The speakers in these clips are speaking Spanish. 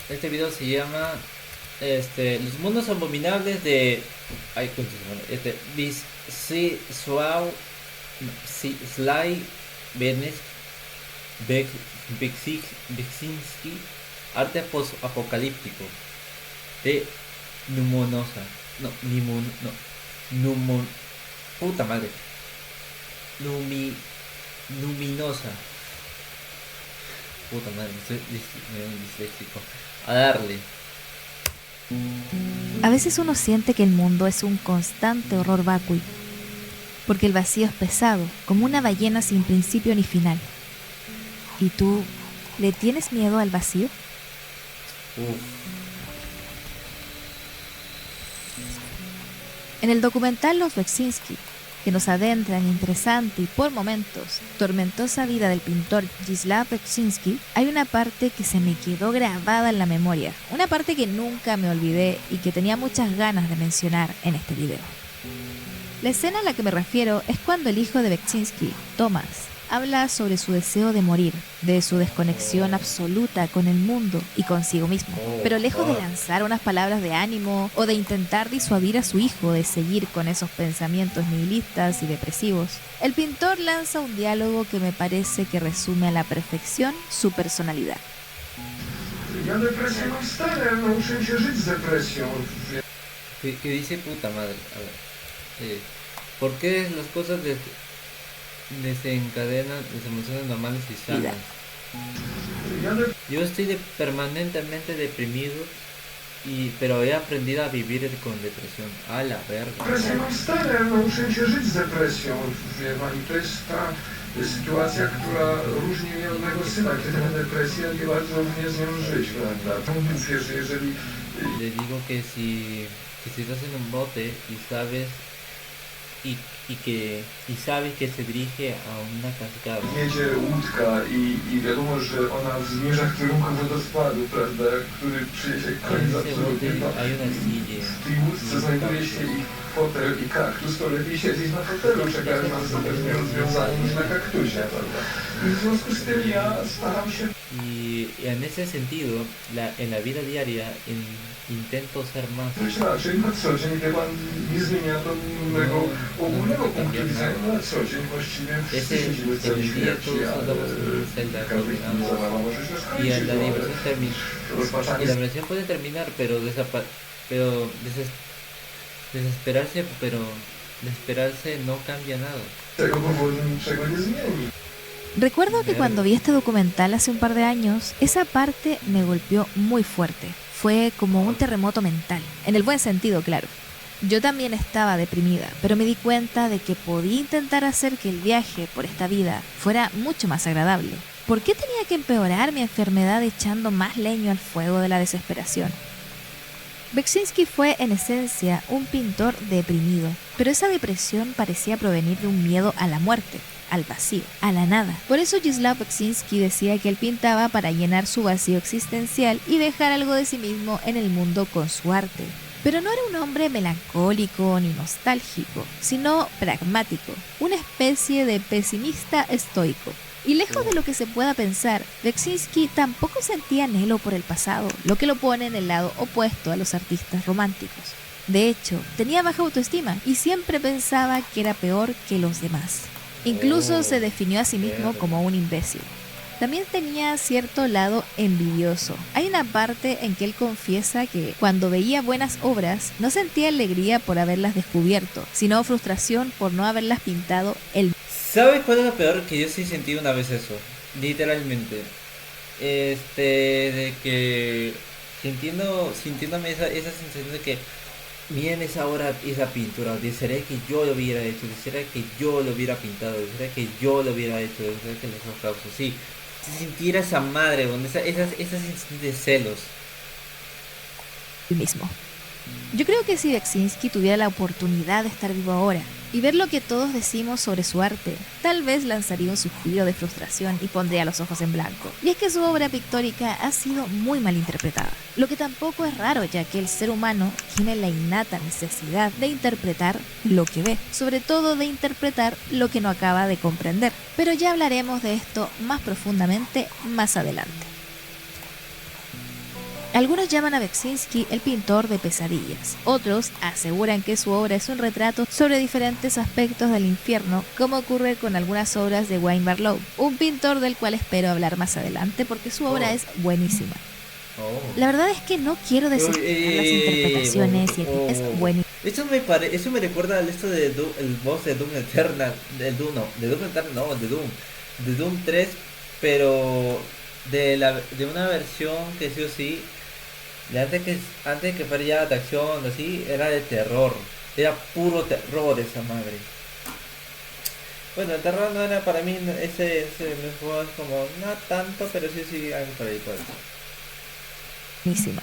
Este video se llama Los mundos abominables de. Ay, ¿cómo se llama? Suau. Sly Benes Beksinski. Arte post-apocalíptico. De Numonosa. No, Nimun. No. Numon. Puta madre. Luminosa. Puta madre, soy disléxico. A darle. A veces uno siente que el mundo es un constante horror vacui, porque el vacío es pesado, como una ballena sin principio ni final. ¿Y tú le tienes miedo al vacío? Uf. En el documental Los Beksinski, que nos adentra en interesante y por momentos tormentosa vida del pintor Gisław Beksinski, hay una parte que se me quedó grabada en la memoria, una parte que nunca me olvidé y que tenía muchas ganas de mencionar en este video. La escena a la que me refiero es cuando el hijo de Beksinski, Thomas, habla sobre su deseo de morir, de su desconexión absoluta con el mundo y consigo mismo. Pero lejos de lanzar unas palabras de ánimo o de intentar disuadir a su hijo de seguir con esos pensamientos nihilistas y depresivos, el pintor lanza un diálogo que me parece que resume a la perfección su personalidad. Que dice puta madre. A ver. ¿Por qué las cosas desencadenan las emociones normales y sanas? Yo estoy permanentemente deprimido, pero he aprendido a vivir con depresión. A la verga. Depresja mam stare, nauczyłem się żyć z depresją, wie pani, to jest ta sytuacja, która różni mnie od mego syna, kiedy ma depresję, jak bardzo umie z nią żyć, prawda? Mówię, że jeżeli... Le digo que si estás en un bote y sabes sabes que se dirige a una cascada. Jedzie łódka i wiadomo, że ona zmierza w kierunku wodospadu, prawda, który przyniesie koniec absolutnie. W tej łódce znajduje się ich fotel i kaktus, to lepiej siedzieć na fotelu, czekając na ostateczne rozwiązanie niż na kaktusie, prawda. I w związku z tym ja staram się... Y en ese sentido, en la vida diaria, intento ser más. Raczej na co dzień, wie pan, nie zmienia to mego ogólnego punktu widzenia. Na co dzień właściwie wszyscy siedzimy w celi śmierci, ale każdy chwili zabawa może się skończyć. Y la diversión y la diversión puede terminar, pero desesperarse no cambia nada. Tego powodu niczego nie zmieni. Recuerdo que cuando vi este documental hace un par de años, esa parte me golpeó muy fuerte. Fue como un terremoto mental, en el buen sentido, claro. Yo también estaba deprimida, pero me di cuenta de que podía intentar hacer que el viaje por esta vida fuera mucho más agradable. ¿Por qué tenía que empeorar mi enfermedad echando más leño al fuego de la desesperación? Beksinski fue en esencia un pintor deprimido, pero esa depresión parecía provenir de un miedo a la muerte, al vacío, a la nada. Por eso Gisław Beksinski decía que él pintaba para llenar su vacío existencial y dejar algo de sí mismo en el mundo con su arte. Pero no era un hombre melancólico ni nostálgico, sino pragmático, una especie de pesimista estoico. Y lejos de lo que se pueda pensar, Beksinski tampoco sentía anhelo por el pasado, lo que lo pone en el lado opuesto a los artistas románticos. De hecho, tenía baja autoestima y siempre pensaba que era peor que los demás. Incluso se definió a sí mismo como un imbécil. También tenía cierto lado envidioso. Hay una parte en que él confiesa que cuando veía buenas obras no sentía alegría por haberlas descubierto, sino frustración por no haberlas pintado él. ¿Sabes cuál es lo peor? Que yo sí sentí una vez eso, literalmente. De que sintiéndome esa sensación de que miren esa obra, esa pintura, desearía que yo lo hubiera hecho, desearía que yo lo hubiera pintado, desearía que yo lo hubiera hecho, desearía que los aplausos, sí. Si sintiera esa madre, esas sensaciones de celos. Mismo. Yo creo que si Beksinski tuviera la oportunidad de estar vivo ahora y ver lo que todos decimos sobre su arte, tal vez lanzaría un suspiro de frustración y pondría los ojos en blanco. Y es que su obra pictórica ha sido muy mal interpretada, lo que tampoco es raro, ya que el ser humano tiene la innata necesidad de interpretar lo que ve, sobre todo de interpretar lo que no acaba de comprender. Pero ya hablaremos de esto más profundamente más adelante. Algunos llaman a Beksinski el pintor de pesadillas. Otros aseguran que su obra es un retrato sobre diferentes aspectos del infierno, como ocurre con algunas obras de Wayne Barlow, un pintor del cual espero hablar más adelante porque su obra es buenísima. La verdad es que no quiero desestimar las interpretaciones y es buenísimo. Eso me recuerda al esto de Doom, el boss de Doom Eternal, de Doom 3, pero de una versión que sí o sí, antes que fuera ya de acción, así, era de terror, era puro terror esa madre. Bueno, el terror no era para mí, ese juego es como, no tanto, pero sí, algo por ahí. Buenísima.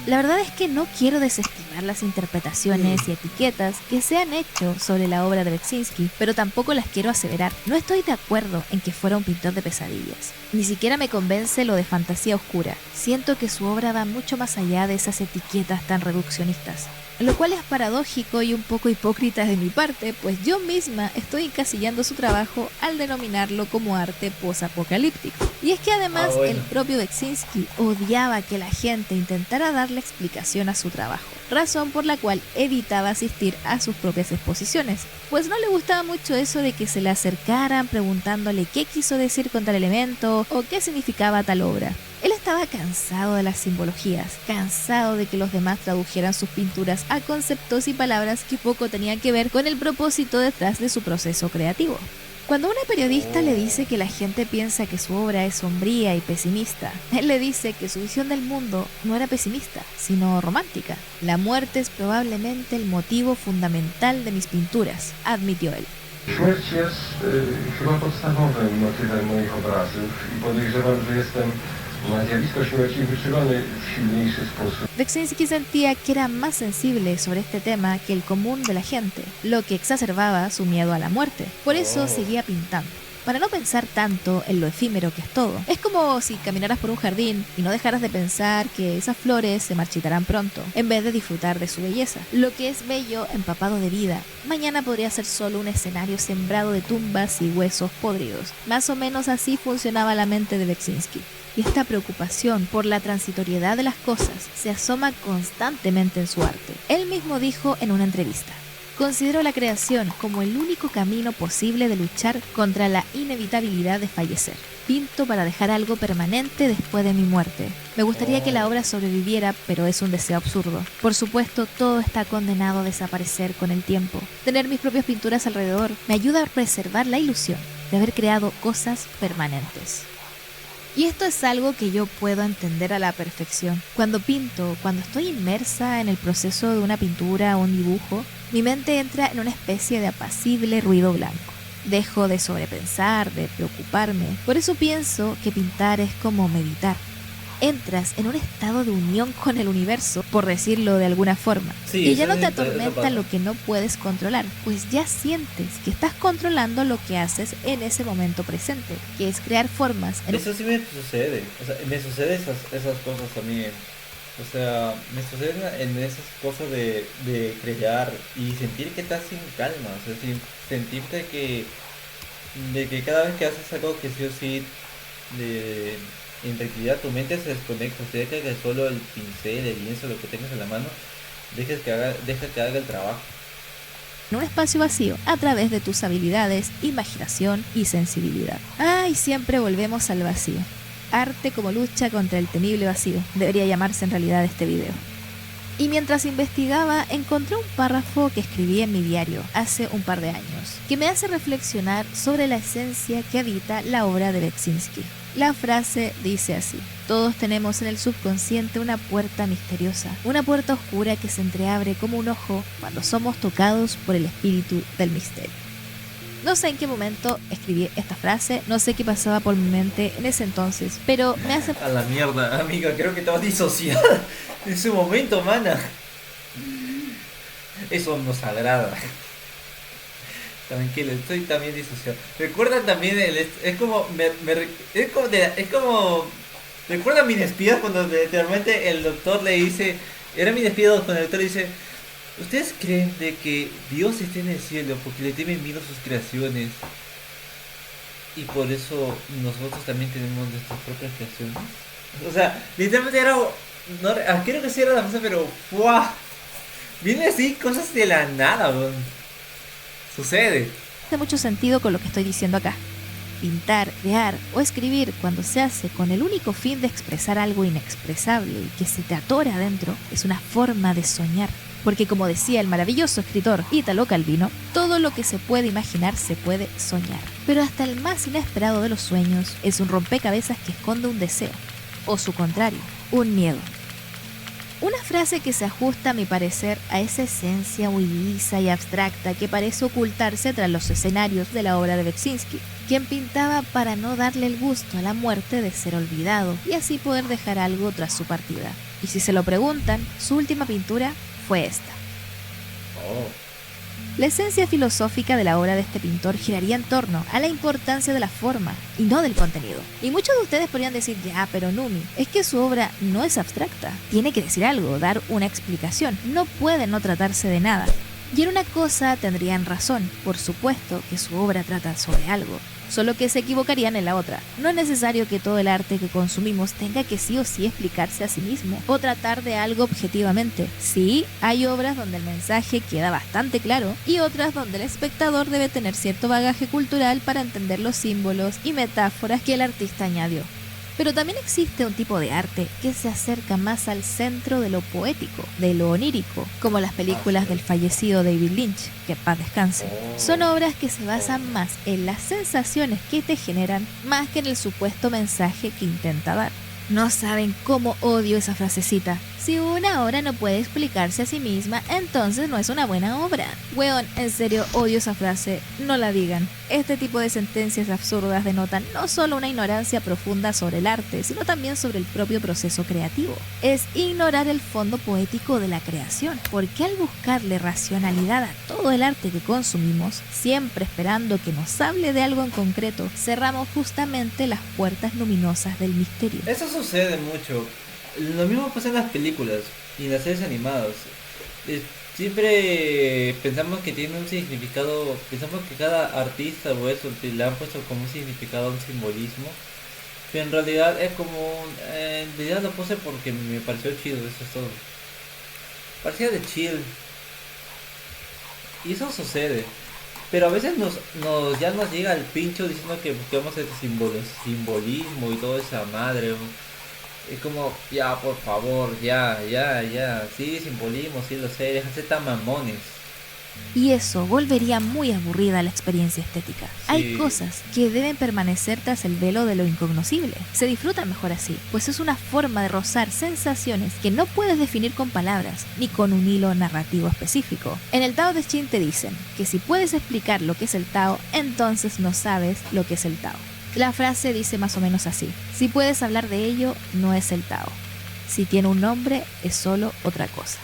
La verdad es que no quiero desestimar las interpretaciones y etiquetas que se han hecho sobre la obra de Beksinski, pero tampoco las quiero aseverar. No estoy de acuerdo en que fuera un pintor de pesadillas. Ni siquiera me convence lo de fantasía oscura. Siento que su obra va mucho más allá de esas etiquetas tan reduccionistas. Lo cual es paradójico y un poco hipócrita de mi parte, pues yo misma estoy encasillando su trabajo al denominarlo como arte posapocalíptico. Y es que además el propio Beksinski odiaba que la gente intentara darle explicación a su trabajo, razón por la cual evitaba asistir a sus propias exposiciones, pues no le gustaba mucho eso de que se le acercaran preguntándole qué quiso decir con tal elemento o qué significaba tal obra. Él estaba cansado de las simbologías, cansado de que los demás tradujeran sus pinturas a conceptos y palabras que poco tenían que ver con el propósito detrás de su proceso creativo. Cuando una periodista le dice que la gente piensa que su obra es sombría y pesimista, él le dice que su visión del mundo no era pesimista, sino romántica. La muerte es probablemente el motivo fundamental de mis pinturas, admitió él. Śmierć jest chyba podstawowym motywem moich obrazów i podejrzewam, że jestem na zjawisko śmierci wyczulony w silniejszy sposób. Beksinski sentía que era más sensible sobre este tema que el común de la gente, lo que exacerbaba su miedo a la muerte. Por eso seguía pintando, para no pensar tanto en lo efímero que es todo. Es como si caminaras por un jardín y no dejaras de pensar que esas flores se marchitarán pronto, en vez de disfrutar de su belleza. Lo que es bello, empapado de vida, mañana podría ser solo un escenario sembrado de tumbas y huesos podridos. Más o menos así funcionaba la mente de Beksinski. Y esta preocupación por la transitoriedad de las cosas se asoma constantemente en su arte. Él mismo dijo en una entrevista: considero la creación como el único camino posible de luchar contra la inevitabilidad de fallecer. Pinto para dejar algo permanente después de mi muerte. Me gustaría que la obra sobreviviera, pero es un deseo absurdo. Por supuesto, todo está condenado a desaparecer con el tiempo. Tener mis propias pinturas alrededor me ayuda a preservar la ilusión de haber creado cosas permanentes. Y esto es algo que yo puedo entender a la perfección. Cuando pinto, cuando estoy inmersa en el proceso de una pintura o un dibujo, mi mente entra en una especie de apacible ruido blanco. Dejo de sobrepensar, de preocuparme. Por eso pienso que pintar es como meditar. Entras en un estado de unión con el universo, por decirlo de alguna forma. Sí, y ya no te atormenta lo que no puedes controlar, pues ya sientes que estás controlando lo que haces en ese momento presente, que es crear formas. Eso sí me sucede, o sea, me sucede esas cosas también. O sea, me suceden en esas cosas de crear y sentir que estás sin calma, o sea, sentirte de que cada vez que haces algo que sí o sí en tranquilidad tu mente se desconecta, deja que solo el pincel, el lienzo, lo que tengas en la mano, deja que haga el trabajo. En un espacio vacío, a través de tus habilidades, imaginación y sensibilidad. Y siempre volvemos al vacío. Arte como lucha contra el temible vacío, debería llamarse en realidad este video. Y mientras investigaba, encontré un párrafo que escribí en mi diario hace un par de años, que me hace reflexionar sobre la esencia que habita la obra de Beksinski. La frase dice así: todos tenemos en el subconsciente una puerta misteriosa, una puerta oscura que se entreabre como un ojo cuando somos tocados por el espíritu del misterio. No sé en qué momento escribí esta frase, no sé qué pasaba por mi mente en ese entonces, pero me hace... A la mierda, amiga, creo que estabas disociada en ese momento, mana. Eso nos agrada. Tranquilo, estoy también disociado. Recuerda también, recuerda mis espías cuando literalmente el doctor le dice, era mi despido cuando el doctor le dice: ¿ustedes creen de que Dios esté en el cielo porque le temen miedo a sus creaciones? Y por eso nosotros también tenemos nuestras propias creaciones. O sea, literalmente era... No, creo que sí era la frase, pero... ¡Fua! Viene así, cosas de la nada, weón. Sucede. Hace mucho sentido con lo que estoy diciendo acá. Pintar, crear o escribir cuando se hace con el único fin de expresar algo inexpresable y que se te atora adentro es una forma de soñar. Porque como decía el maravilloso escritor Italo Calvino, todo lo que se puede imaginar se puede soñar. Pero hasta el más inesperado de los sueños es un rompecabezas que esconde un deseo, o su contrario, un miedo. Una frase que se ajusta a mi parecer a esa esencia muy lisa y abstracta que parece ocultarse tras los escenarios de la obra de Beksinski, quien pintaba para no darle el gusto a la muerte de ser olvidado y así poder dejar algo tras su partida. Y si se lo preguntan, su última pintura fue esta. Oh. La esencia filosófica de la obra de este pintor giraría en torno a la importancia de la forma y no del contenido. Y muchos de ustedes podrían decir, ya, pero Numi, es que su obra no es abstracta. Tiene que decir algo, dar una explicación. No puede no tratarse de nada. Y en una cosa tendrían razón. Por supuesto que su obra trata sobre algo. Solo que se equivocarían en la otra. No es necesario que todo el arte que consumimos tenga que sí o sí explicarse a sí mismo o tratar de algo objetivamente. Sí, hay obras donde el mensaje queda bastante claro y otras donde el espectador debe tener cierto bagaje cultural para entender los símbolos y metáforas que el artista añadió. Pero también existe un tipo de arte que se acerca más al centro de lo poético, de lo onírico, como las películas del fallecido David Lynch, que en paz descanse. Son obras que se basan más en las sensaciones que te generan, más que en el supuesto mensaje que intenta dar. No saben cómo odio esa frasecita. Si una obra no puede explicarse a sí misma, entonces no es una buena obra. Weón, en serio odio esa frase, no la digan. Este tipo de sentencias absurdas denotan no solo una ignorancia profunda sobre el arte, sino también sobre el propio proceso creativo. Es ignorar el fondo poético de la creación, porque al buscarle racionalidad a todo el arte que consumimos, siempre esperando que nos hable de algo en concreto, cerramos justamente las puertas luminosas del misterio. Eso sucede mucho. Lo mismo pasa en las películas y en las series animadas. Siempre pensamos que tiene un significado, pensamos que cada artista o eso le han puesto como un significado, un simbolismo, pero en realidad es como en realidad lo puse porque me pareció chido, eso es todo. Parecía de chill. Y eso sucede. Pero a veces ya nos llega el pincho diciendo que busquemos este simbolismo y toda esa madre. Es como, ya, por favor, ya, sí, simbolismo, sí lo sé, déjense tan mamones. Y eso volvería muy aburrida la experiencia estética. Sí. Hay cosas que deben permanecer tras el velo de lo incognoscible. Se disfrutan mejor así, pues es una forma de rozar sensaciones que no puedes definir con palabras, ni con un hilo narrativo específico. En el Tao de Ching te dicen que si puedes explicar lo que es el Tao, entonces no sabes lo que es el Tao. La frase dice más o menos así: si puedes hablar de ello, no es el Tao. Si tiene un nombre, es solo otra cosa.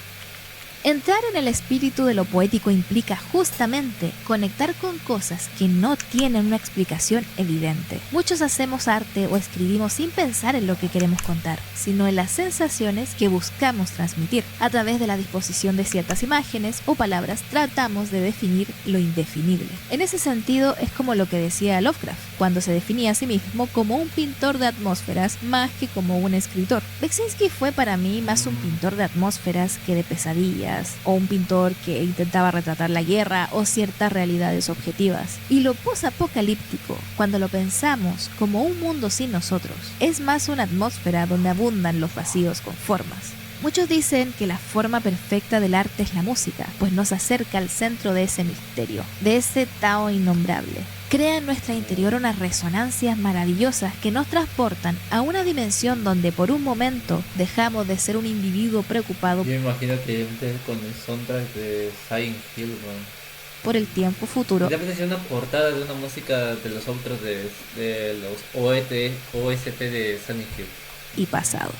Entrar en el espíritu de lo poético implica justamente conectar con cosas que no tienen una explicación evidente. Muchos hacemos arte o escribimos sin pensar en lo que queremos contar, sino en las sensaciones que buscamos transmitir. A través de la disposición de ciertas imágenes o palabras tratamos de definir lo indefinible. En ese sentido es como lo que decía Lovecraft, cuando se definía a sí mismo como un pintor de atmósferas más que como un escritor. Beksinski fue para mí más un pintor de atmósferas que de pesadillas, o un pintor que intentaba retratar la guerra o ciertas realidades objetivas. Y lo posapocalíptico, cuando lo pensamos como un mundo sin nosotros, es más una atmósfera donde abundan los vacíos con formas. Muchos dicen que la forma perfecta del arte es la música, pues nos acerca al centro de ese misterio, de ese Tao innombrable. Crea en nuestro interior unas resonancias maravillosas que nos transportan a una dimensión donde por un momento dejamos de ser un individuo preocupado Yo me imagino que con el soundtrack de Silent Hill, man. por el tiempo futuro. Ya pensé una portada de una música de los otros de los OST de Silent Hill. Y pasado.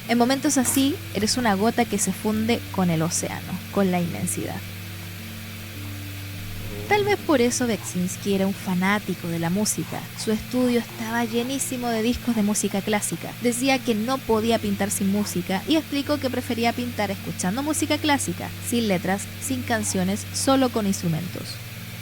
En momentos así, eres una gota que se funde con el océano, con la inmensidad. Tal vez por eso Beksinski era un fanático de la música. Su estudio estaba llenísimo de discos de música clásica. Decía que no podía pintar sin música y explicó que prefería pintar escuchando música clásica, sin letras, sin canciones, solo con instrumentos.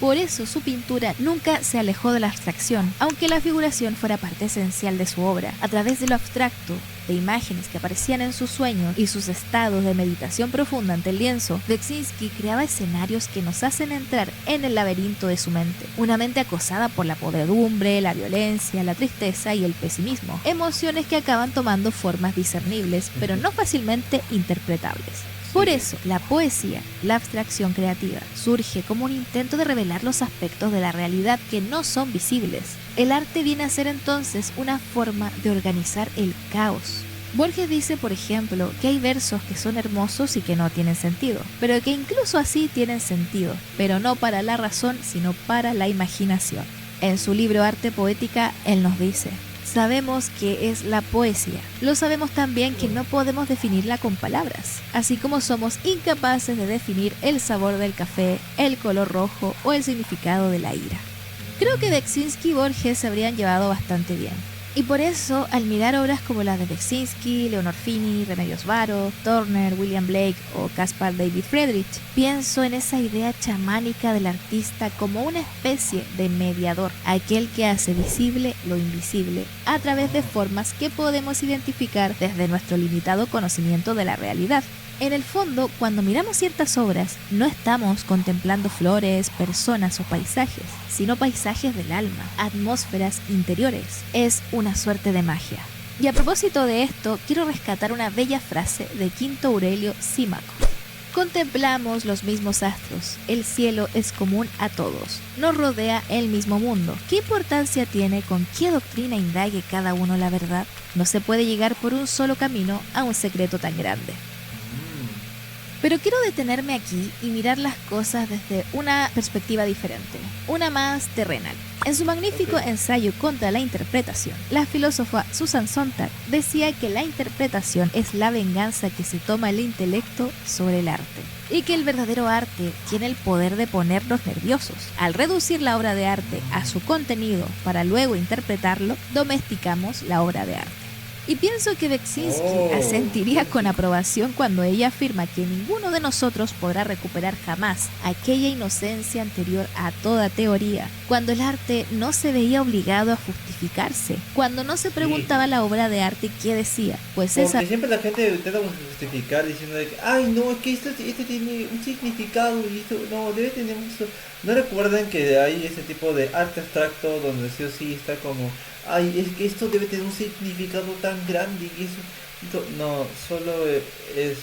Por eso su pintura nunca se alejó de la abstracción, aunque la figuración fuera parte esencial de su obra. A través de lo abstracto, de imágenes que aparecían en sus sueños y sus estados de meditación profunda ante el lienzo, Beksinski creaba escenarios que nos hacen entrar en el laberinto de su mente. Una mente acosada por la podredumbre, la violencia, la tristeza y el pesimismo. Emociones que acaban tomando formas discernibles, pero no fácilmente interpretables. Por eso, la poesía, la abstracción creativa, surge como un intento de revelar los aspectos de la realidad que no son visibles. El arte viene a ser entonces una forma de organizar el caos. Borges dice, por ejemplo, que hay versos que son hermosos y que no tienen sentido, pero que incluso así tienen sentido, pero no para la razón, sino para la imaginación. En su libro Arte Poética, él nos dice: sabemos qué es la poesía. Lo sabemos también que no podemos definirla con palabras, así como somos incapaces de definir el sabor del café, el color rojo o el significado de la ira. Creo que Beksinski y Borges se habrían llevado bastante bien. Y por eso, al mirar obras como las de Beksinski, Leonor Fini, Remedios Varo, Turner, William Blake o Caspar David Friedrich, pienso en esa idea chamánica del artista como una especie de mediador, aquel que hace visible lo invisible a través de formas que podemos identificar desde nuestro limitado conocimiento de la realidad. En el fondo, cuando miramos ciertas obras, no estamos contemplando flores, personas o paisajes, sino paisajes del alma, atmósferas interiores. Es una suerte de magia. Y a propósito de esto, quiero rescatar una bella frase de Quinto Aurelio Símaco. Contemplamos los mismos astros, el cielo es común a todos, nos rodea el mismo mundo. ¿Qué importancia tiene con qué doctrina indague cada uno la verdad? No se puede llegar por un solo camino a un secreto tan grande. Pero quiero detenerme aquí y mirar las cosas desde una perspectiva diferente, una más terrenal. En su magnífico ensayo contra la interpretación, la filósofa Susan Sontag decía que la interpretación es la venganza que se toma el intelecto sobre el arte, y que el verdadero arte tiene el poder de ponernos nerviosos. Al reducir la obra de arte a su contenido para luego interpretarlo, domesticamos la obra de arte. Y pienso que Beksinski asentiría con aprobación cuando ella afirma que ninguno de nosotros podrá recuperar jamás aquella inocencia anterior a toda teoría, cuando el arte no se veía obligado a justificarse, cuando no se preguntaba la obra de arte qué decía, pues porque esa... siempre la gente intenta justificar diciendo de que, ay no, es que esto tiene un significado y esto no, debe tener mucho... ¿No recuerdan que hay ese tipo de arte abstracto donde sí o sí está como... ay, es que esto debe tener un significado tan grande y eso... No, solo es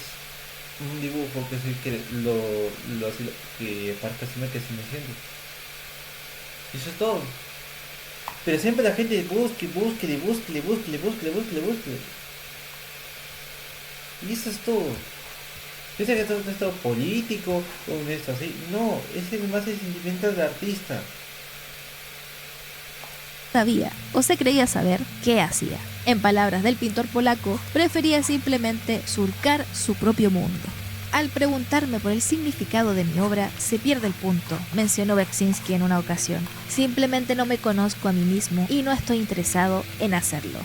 un dibujo que sí que que parece que se me siente. Y eso es todo. Pero siempre la gente busque. Y eso es todo. Piensa que esto es todo político o esto así. No, es más el sentimiento del artista. Sabía o se creía saber qué hacía. En palabras del pintor polaco, prefería simplemente surcar su propio mundo. Al preguntarme por el significado de mi obra, se pierde el punto, mencionó Beksinski en una ocasión. Simplemente no me conozco a mí mismo y no estoy interesado en hacerlo.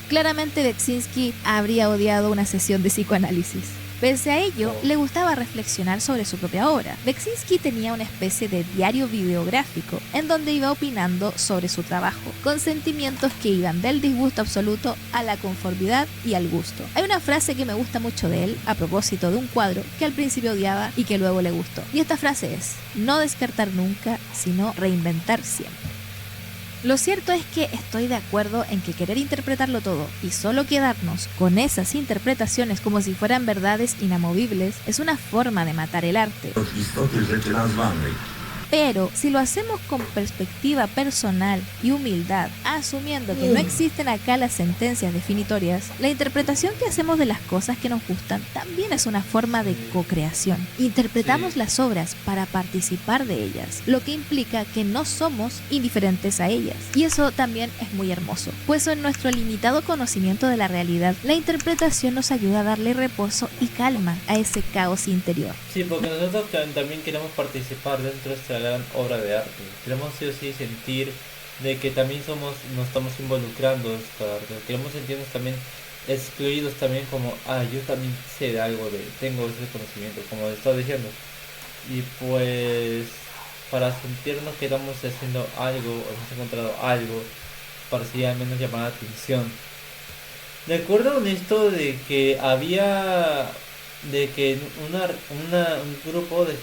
Claramente Beksinski habría odiado una sesión de psicoanálisis. Pese a ello, le gustaba reflexionar sobre su propia obra. Beksinski tenía una especie de diario videográfico en donde iba opinando sobre su trabajo, con sentimientos que iban del disgusto absoluto a la conformidad y al gusto. Hay una frase que me gusta mucho de él a propósito de un cuadro que al principio odiaba y que luego le gustó. Y esta frase es: no descartar nunca, sino reinventar siempre. Lo cierto es que estoy de acuerdo en que querer interpretarlo todo y solo quedarnos con esas interpretaciones como si fueran verdades inamovibles es una forma de matar el arte. Pero si lo hacemos con perspectiva personal y humildad, asumiendo que no existen acá las sentencias definitorias, la interpretación que hacemos de las cosas que nos gustan también es una forma de co-creación. Interpretamos las obras para participar de ellas, lo que implica que no somos indiferentes a ellas. Y eso también es muy hermoso, pues en nuestro limitado conocimiento de la realidad, la interpretación nos ayuda a darle reposo y calma a ese caos interior. Sí, porque nosotros también queremos participar dentro de esta gran obra de arte. Queremos sí o sí sentir de que también nos estamos involucrando en esta arte. Queremos sentirnos también excluidos también como, yo también sé de algo, tengo ese conocimiento, como estaba diciendo. Y pues, para sentirnos que estamos haciendo algo o hemos encontrado algo para así al menos llamar la atención. De acuerdo con esto de que había de que un grupo de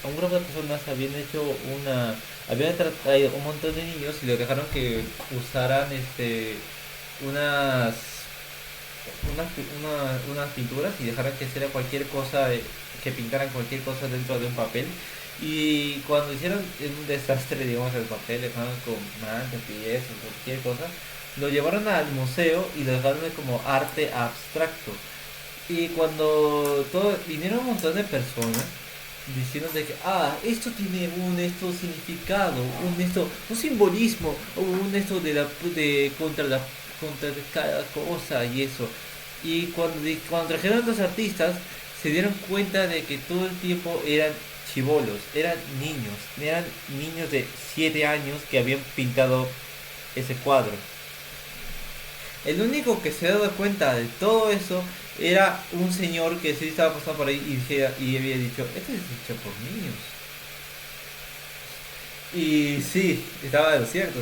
un grupo de personas habían hecho habían traído un montón de niños y les dejaron que usaran unas unas pinturas y dejaran que hiciera cualquier cosa, que pintaran cualquier cosa dentro de un papel. Y cuando hicieron un desastre, digamos, el papel, dejaron con manchas, pies o cualquier cosa, lo llevaron al museo y lo dejaron como arte abstracto. Y cuando vinieron un montón de personas diciendo de que esto tiene un significado, un simbolismo, o un esto de contra cada cosa y eso. Y cuando trajeron a los artistas se dieron cuenta de que todo el tiempo eran chibolos, eran niños de 7 años que habían pintado ese cuadro. El único que se daba cuenta de todo eso era un señor que sí estaba pasando por ahí y había dicho, esto es hecho por niños. Y sí, estaba de lo cierto.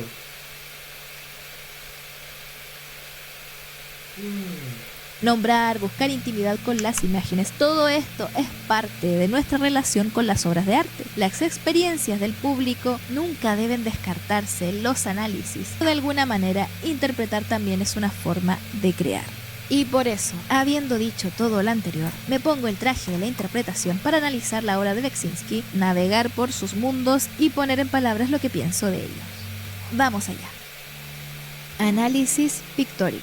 Nombrar, buscar intimidad con las imágenes, todo esto es parte de nuestra relación con las obras de arte. Las experiencias del público nunca deben descartarse, los análisis. De alguna manera, interpretar también es una forma de crear. Y por eso, habiendo dicho todo lo anterior, me pongo el traje de la interpretación para analizar la obra de Beksinski, navegar por sus mundos y poner en palabras lo que pienso de ellos. Vamos allá. Análisis pictórico.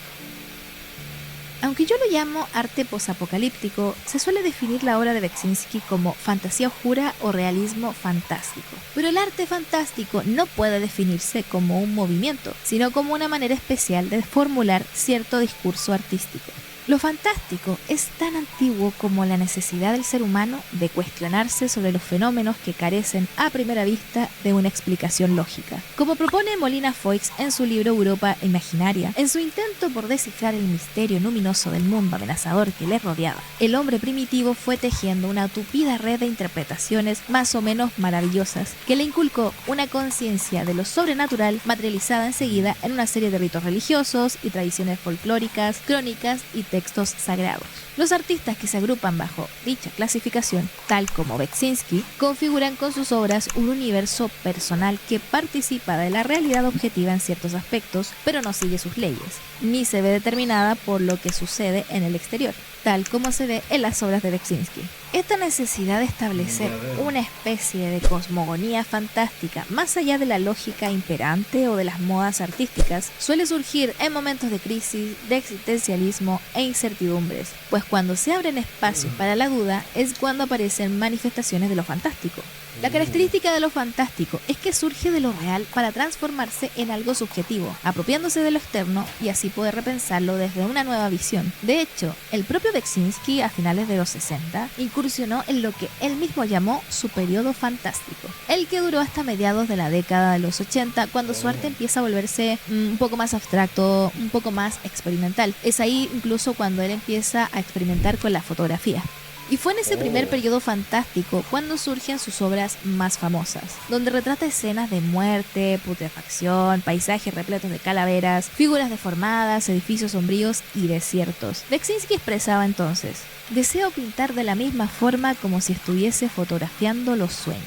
Aunque yo lo llamo arte posapocalíptico, se suele definir la obra de Beksinski como fantasía oscura o realismo fantástico. Pero el arte fantástico no puede definirse como un movimiento, sino como una manera especial de formular cierto discurso artístico. Lo fantástico es tan antiguo como la necesidad del ser humano de cuestionarse sobre los fenómenos que carecen a primera vista de una explicación lógica. Como propone Molina Foix en su libro Europa Imaginaria, en su intento por descifrar el misterio luminoso del mundo amenazador que le rodeaba, el hombre primitivo fue tejiendo una tupida red de interpretaciones más o menos maravillosas que le inculcó una conciencia de lo sobrenatural materializada enseguida en una serie de ritos religiosos y tradiciones folclóricas, crónicas y textos sagrados. Los artistas que se agrupan bajo dicha clasificación, tal como Beksinski, configuran con sus obras un universo personal que participa de la realidad objetiva en ciertos aspectos, pero no sigue sus leyes, ni se ve determinada por lo que sucede en el exterior, tal como se ve en las obras de Beksinski. Esta necesidad de establecer una especie de cosmogonía fantástica más allá de la lógica imperante o de las modas artísticas suele surgir en momentos de crisis, de existencialismo e incertidumbres, pues cuando se abren espacios para la duda es cuando aparecen manifestaciones de lo fantástico. La característica de lo fantástico es que surge de lo real para transformarse en algo subjetivo, apropiándose de lo externo y así poder repensarlo desde una nueva visión. De hecho, el propio Beksinski a finales de los 60 incursionó en lo que él mismo llamó su periodo fantástico, el que duró hasta mediados de la década de los 80, cuando su arte empieza a volverse un poco más abstracto, un poco más experimental. Es ahí incluso cuando él empieza a experimentar con la fotografía. Y fue en ese primer periodo fantástico cuando surgen sus obras más famosas, donde retrata escenas de muerte, putrefacción, paisajes repletos de calaveras, figuras deformadas, edificios sombríos y desiertos. Beksinski expresaba entonces: deseo pintar de la misma forma como si estuviese fotografiando los sueños.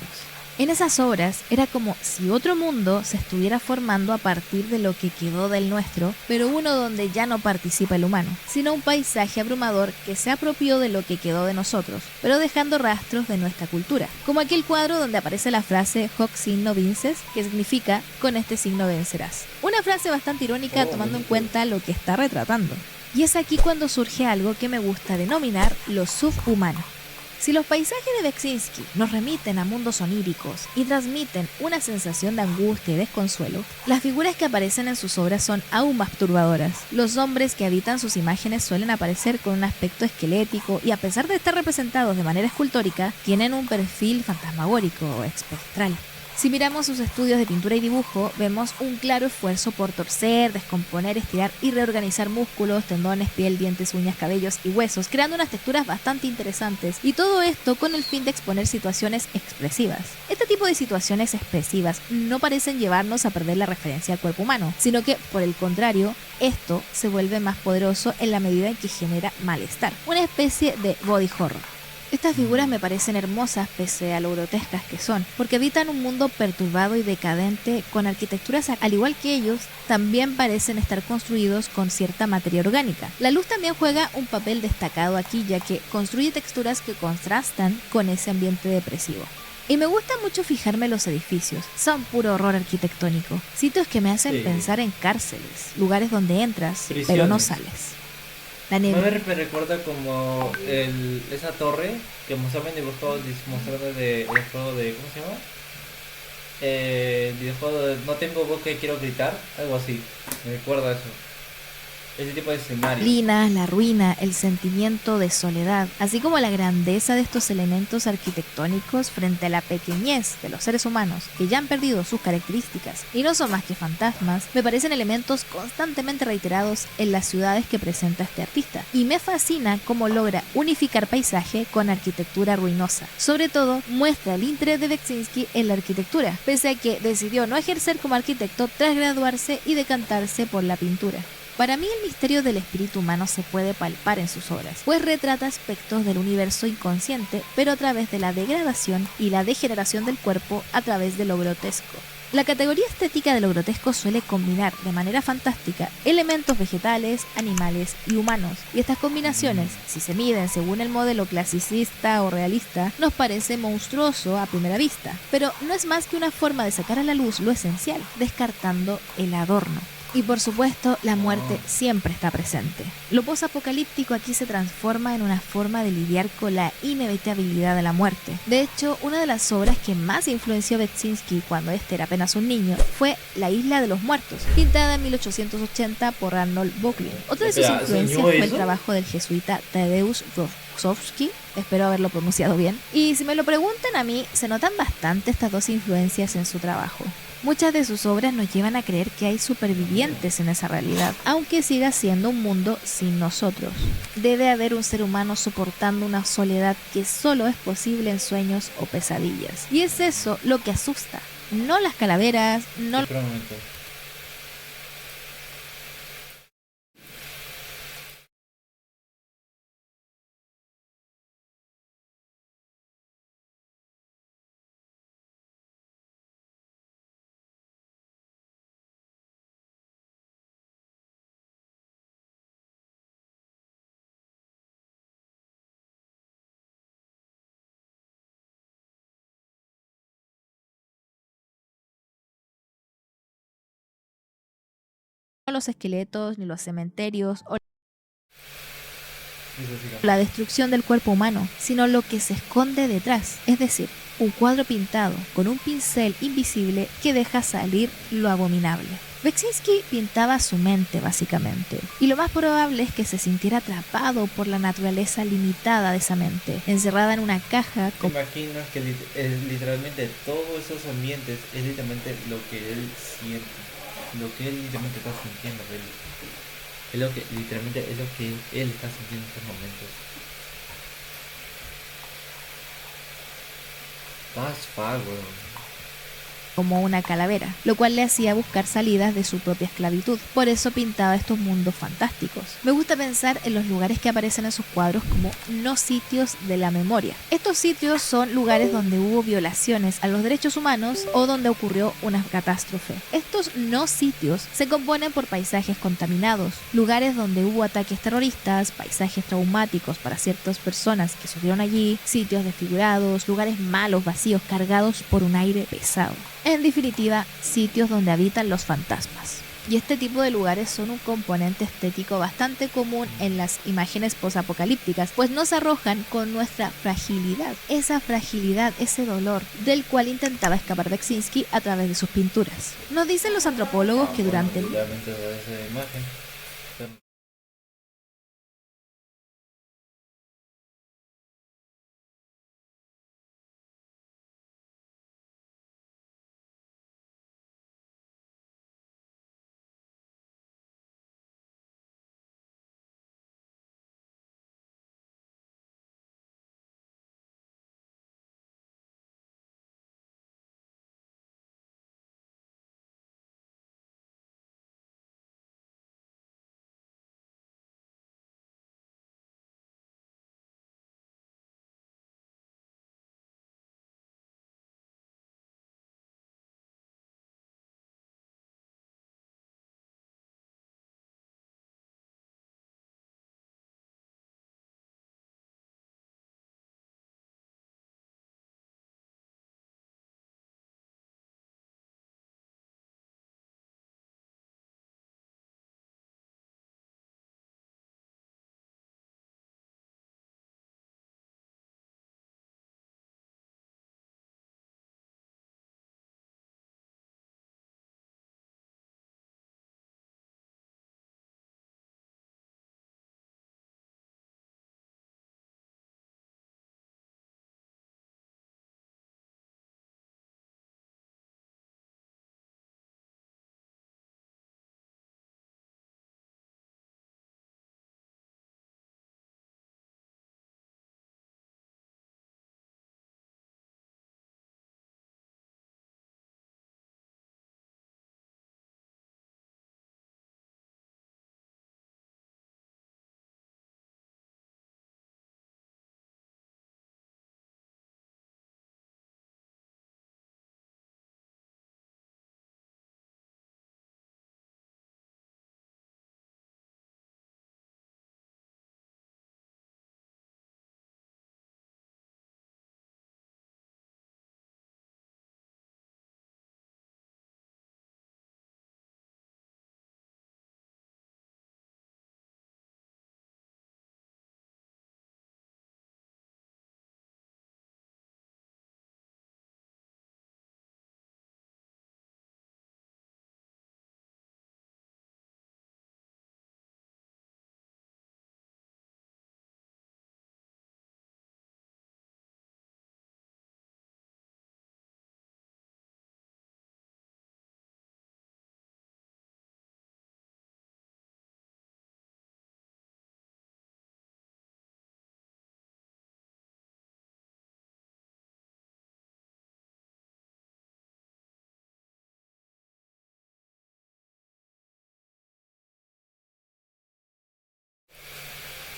En esas obras era como si otro mundo se estuviera formando a partir de lo que quedó del nuestro, pero uno donde ya no participa el humano, sino un paisaje abrumador que se apropió de lo que quedó de nosotros, pero dejando rastros de nuestra cultura, como aquel cuadro donde aparece la frase Hoc signo vinces, que significa con este signo vencerás. Una frase bastante irónica tomando en cuenta lo que está retratando. Y es aquí cuando surge algo que me gusta denominar lo subhumano. Si los paisajes de Beksinski nos remiten a mundos oníricos y transmiten una sensación de angustia y desconsuelo, las figuras que aparecen en sus obras son aún más turbadoras. Los hombres que habitan sus imágenes suelen aparecer con un aspecto esquelético y, a pesar de estar representados de manera escultórica, tienen un perfil fantasmagórico o espectral. Si miramos sus estudios de pintura y dibujo, vemos un claro esfuerzo por torcer, descomponer, estirar y reorganizar músculos, tendones, piel, dientes, uñas, cabellos y huesos, creando unas texturas bastante interesantes, y todo esto con el fin de exponer situaciones expresivas. Este tipo de situaciones expresivas no parecen llevarnos a perder la referencia al cuerpo humano, sino que, por el contrario, esto se vuelve más poderoso en la medida en que genera malestar, una especie de body horror. Estas figuras me parecen hermosas pese a lo grotescas que son, porque habitan un mundo perturbado y decadente con arquitecturas al igual que ellos, también parecen estar construidos con cierta materia orgánica. La luz también juega un papel destacado aquí, ya que construye texturas que contrastan con ese ambiente depresivo. Y me gusta mucho fijarme en los edificios, son puro horror arquitectónico, sitios que me hacen Sí. pensar en cárceles, lugares donde entras, pero no Prisiones. sales. La nieve. Me recuerda como esa torre que mostraban dibujado mostrando el juego de, ¿cómo se llama? El videojuego de No tengo boca y quiero gritar, algo así. Me recuerda eso. Ese tipo de escenario. La ruina, el sentimiento de soledad, así como la grandeza de estos elementos arquitectónicos frente a la pequeñez de los seres humanos que ya han perdido sus características y no son más que fantasmas, me parecen elementos constantemente reiterados en las ciudades que presenta este artista. Y me fascina cómo logra unificar paisaje con arquitectura ruinosa. Sobre todo, muestra el interés de Beksinski en la arquitectura, pese a que decidió no ejercer como arquitecto tras graduarse y decantarse por la pintura. Para mí el misterio del espíritu humano se puede palpar en sus obras, pues retrata aspectos del universo inconsciente, pero a través de la degradación y la degeneración del cuerpo a través de lo grotesco. La categoría estética de lo grotesco suele combinar de manera fantástica elementos vegetales, animales y humanos, y estas combinaciones, si se miden según el modelo clasicista o realista, nos parece monstruoso a primera vista, pero no es más que una forma de sacar a la luz lo esencial, descartando el adorno. Y por supuesto, la muerte siempre está presente. Lo posapocalíptico aquí se transforma en una forma de lidiar con la inevitabilidad de la muerte. De hecho, una de las obras que más influenció a Beksinski cuando este era apenas un niño fue La Isla de los Muertos, pintada en 1880 por Arnold Böcklin. Otra de sus Espera, influencias ¿soñó fue el eso? trabajo del jesuita Tadeusz Rostowski, espero haberlo pronunciado bien. Y si me lo preguntan a mí, se notan bastante estas dos influencias en su trabajo. Muchas de sus obras nos llevan a creer que hay supervivientes en esa realidad, aunque siga siendo un mundo sin nosotros. Debe haber un ser humano soportando una soledad que solo es posible en sueños o pesadillas. Y es eso lo que asusta, no las calaveras, no Espera un momento. los esqueletos, ni los cementerios o Eso siga. la destrucción del cuerpo humano, sino lo que se esconde detrás, es decir, un cuadro pintado con un pincel invisible que deja salir lo abominable. Beksinski pintaba su mente básicamente, y lo más probable es que se sintiera atrapado por la naturaleza limitada de esa mente, encerrada en una caja ¿Te con imaginas que literalmente todos esos ambientes es literalmente lo que él siente? Lo que él literalmente está sintiendo, él. Es lo que literalmente es lo que él está sintiendo en estos momentos. That's far, weón. como una calavera, lo cual le hacía buscar salidas de su propia esclavitud. Por eso pintaba estos mundos fantásticos. Me gusta pensar en los lugares que aparecen en sus cuadros como no sitios de la memoria. Estos sitios son lugares donde hubo violaciones a los derechos humanos o donde ocurrió una catástrofe. Estos no sitios se componen por paisajes contaminados, lugares donde hubo ataques terroristas, paisajes traumáticos para ciertas personas que sufrieron allí, sitios desfigurados, lugares malos, vacíos, cargados por un aire pesado. En definitiva, sitios donde habitan los fantasmas. Y este tipo de lugares son un componente estético bastante común en las imágenes posapocalípticas, pues nos arrojan con nuestra fragilidad, esa fragilidad, ese dolor, del cual intentaba escapar Beksinski a través de sus pinturas. Nos dicen los antropólogos que durante el Literalmente esa imagen.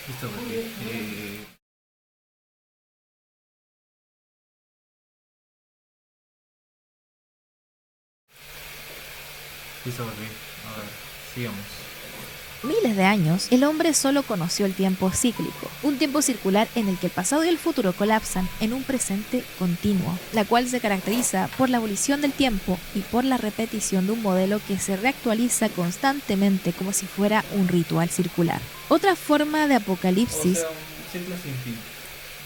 Listo, porque listo, porque a ver, sigamos. Miles de años, el hombre solo conoció el tiempo cíclico, un tiempo circular en el que el pasado y el futuro colapsan en un presente continuo, la cual se caracteriza por la abolición del tiempo y por la repetición de un modelo que se reactualiza constantemente como si fuera un ritual circular. Otra forma de apocalipsis Un simple sinfín.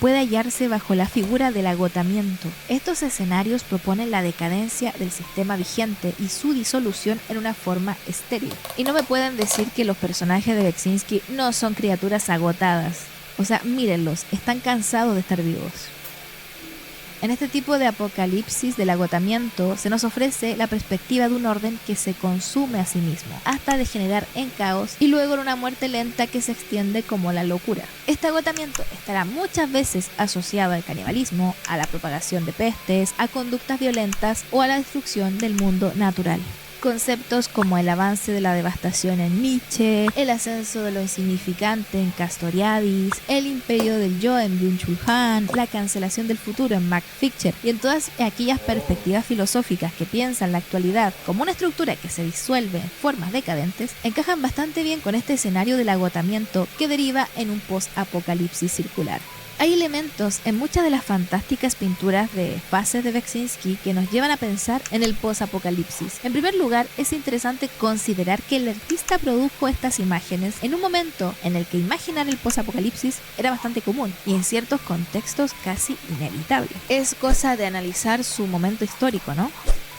puede hallarse bajo la figura del agotamiento. Estos escenarios proponen la decadencia del sistema vigente y su disolución en una forma estéril. Y no me pueden decir que los personajes de Beksinski no son criaturas agotadas. O sea, mírenlos, están cansados de estar vivos. En este tipo de apocalipsis del agotamiento se nos ofrece la perspectiva de un orden que se consume a sí mismo, hasta degenerar en caos y luego en una muerte lenta que se extiende como la locura. Este agotamiento estará muchas veces asociado al canibalismo, a la propagación de pestes, a conductas violentas o a la destrucción del mundo natural. Conceptos como el avance de la devastación en Nietzsche, el ascenso de lo insignificante en Castoriadis, el imperio del yo en Byung-Chul Han, la cancelación del futuro en Max Fichter y en todas aquellas perspectivas filosóficas que piensan la actualidad como una estructura que se disuelve en formas decadentes, encajan bastante bien con este escenario del agotamiento que deriva en un post-apocalipsis circular. Hay elementos en muchas de las fantásticas pinturas de fases de Beksinski que nos llevan a pensar en el post-apocalipsis. En primer lugar, es interesante considerar que el artista produjo estas imágenes en un momento en el que imaginar el post-apocalipsis era bastante común y en ciertos contextos casi inevitable. Es cosa de analizar su momento histórico, ¿no?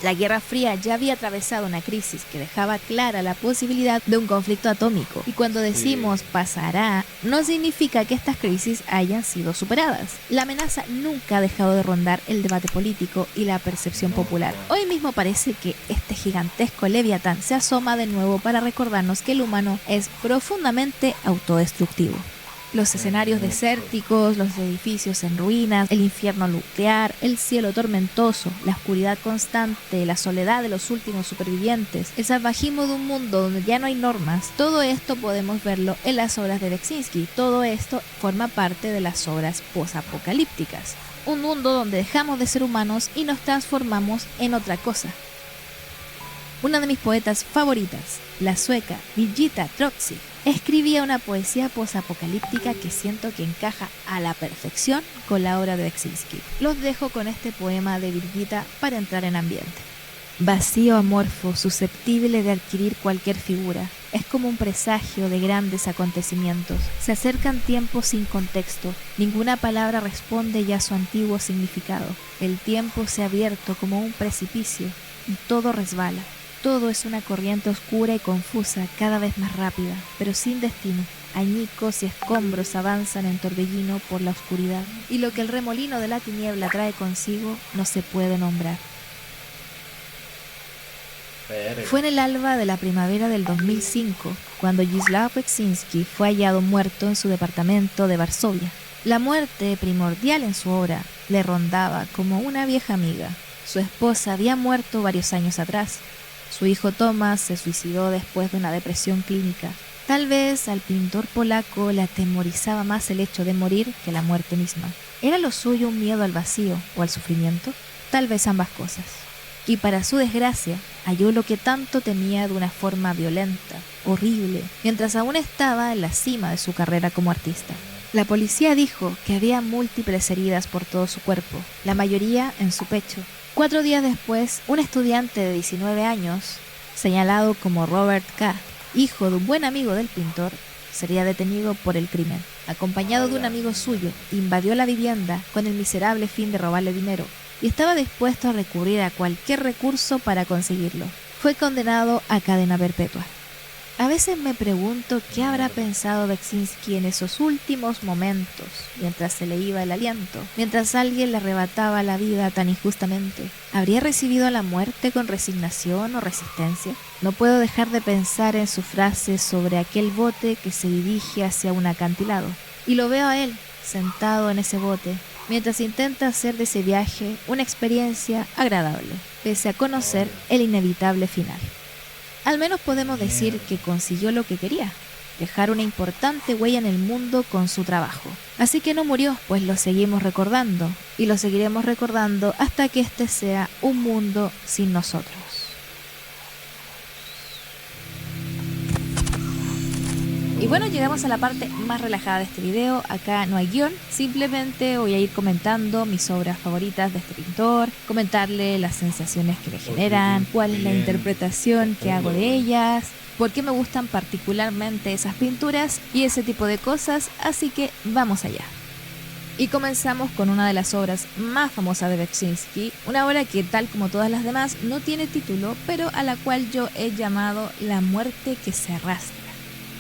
La Guerra Fría ya había atravesado una crisis que dejaba clara la posibilidad de un conflicto atómico, y cuando decimos pasará, no significa que estas crisis hayan sido superadas. La amenaza nunca ha dejado de rondar el debate político y la percepción popular. Hoy mismo parece que este gigantesco leviatán se asoma de nuevo para recordarnos que el humano es profundamente autodestructivo. Los escenarios desérticos, los edificios en ruinas, el infierno nuclear, el cielo tormentoso, la oscuridad constante, la soledad de los últimos supervivientes, el salvajismo de un mundo donde ya no hay normas, todo esto podemos verlo en las obras de Beksinski. Todo esto forma parte de las obras posapocalípticas. Un mundo donde dejamos de ser humanos y nos transformamos en otra cosa. Una de mis poetas favoritas, la sueca Birgitta Trotzig, escribía una poesía posapocalíptica que siento que encaja a la perfección con la obra de Beksinski. Los dejo con este poema de Birgitta para entrar en ambiente. Vacío amorfo, susceptible de adquirir cualquier figura, es como un presagio de grandes acontecimientos. Se acercan tiempos sin contexto, ninguna palabra responde ya a su antiguo significado. El tiempo se ha abierto como un precipicio y todo resbala. Todo es una corriente oscura y confusa, cada vez más rápida, pero sin destino. Añicos y escombros avanzan en torbellino por la oscuridad, y lo que el remolino de la tiniebla trae consigo no se puede nombrar. Fue en el alba de la primavera del 2005, cuando Wisław Beksinski fue hallado muerto en su departamento de Varsovia. La muerte, primordial en su obra, le rondaba como una vieja amiga. Su esposa había muerto varios años atrás. Su hijo Thomas se suicidó después de una depresión clínica. Tal vez al pintor polaco le atemorizaba más el hecho de morir que la muerte misma. ¿Era lo suyo un miedo al vacío o al sufrimiento? Tal vez ambas cosas. Y para su desgracia, halló lo que tanto temía de una forma violenta, horrible, mientras aún estaba en la cima de su carrera como artista. La policía dijo que había múltiples heridas por todo su cuerpo, la mayoría en su pecho. 4 días después, un estudiante de 19 años, señalado como Robert K., hijo de un buen amigo del pintor, sería detenido por el crimen. Acompañado de un amigo suyo, invadió la vivienda con el miserable fin de robarle dinero y estaba dispuesto a recurrir a cualquier recurso para conseguirlo. Fue condenado a cadena perpetua. A veces me pregunto qué habrá pensado Beksinski en esos últimos momentos, mientras se le iba el aliento, mientras alguien le arrebataba la vida tan injustamente. ¿Habría recibido la muerte con resignación o resistencia? No puedo dejar de pensar en su frase sobre aquel bote que se dirige hacia un acantilado. Y lo veo a él, sentado en ese bote, mientras intenta hacer de ese viaje una experiencia agradable, pese a conocer el inevitable final. Al menos podemos decir que consiguió lo que quería, dejar una importante huella en el mundo con su trabajo. Así que no murió, pues lo seguimos recordando y lo seguiremos recordando hasta que este sea un mundo sin nosotros. Y bueno, llegamos a la parte más relajada de este video. Acá no hay guión, simplemente voy a ir comentando mis obras favoritas de este pintor, comentarle las sensaciones que me generan, cuál es la interpretación que hago de ellas, por qué me gustan particularmente esas pinturas y ese tipo de cosas, así que vamos allá. Y comenzamos con una de las obras más famosas de Beksinski, una obra que, tal como todas las demás, no tiene título, pero a la cual yo he llamado La muerte que se arrastra.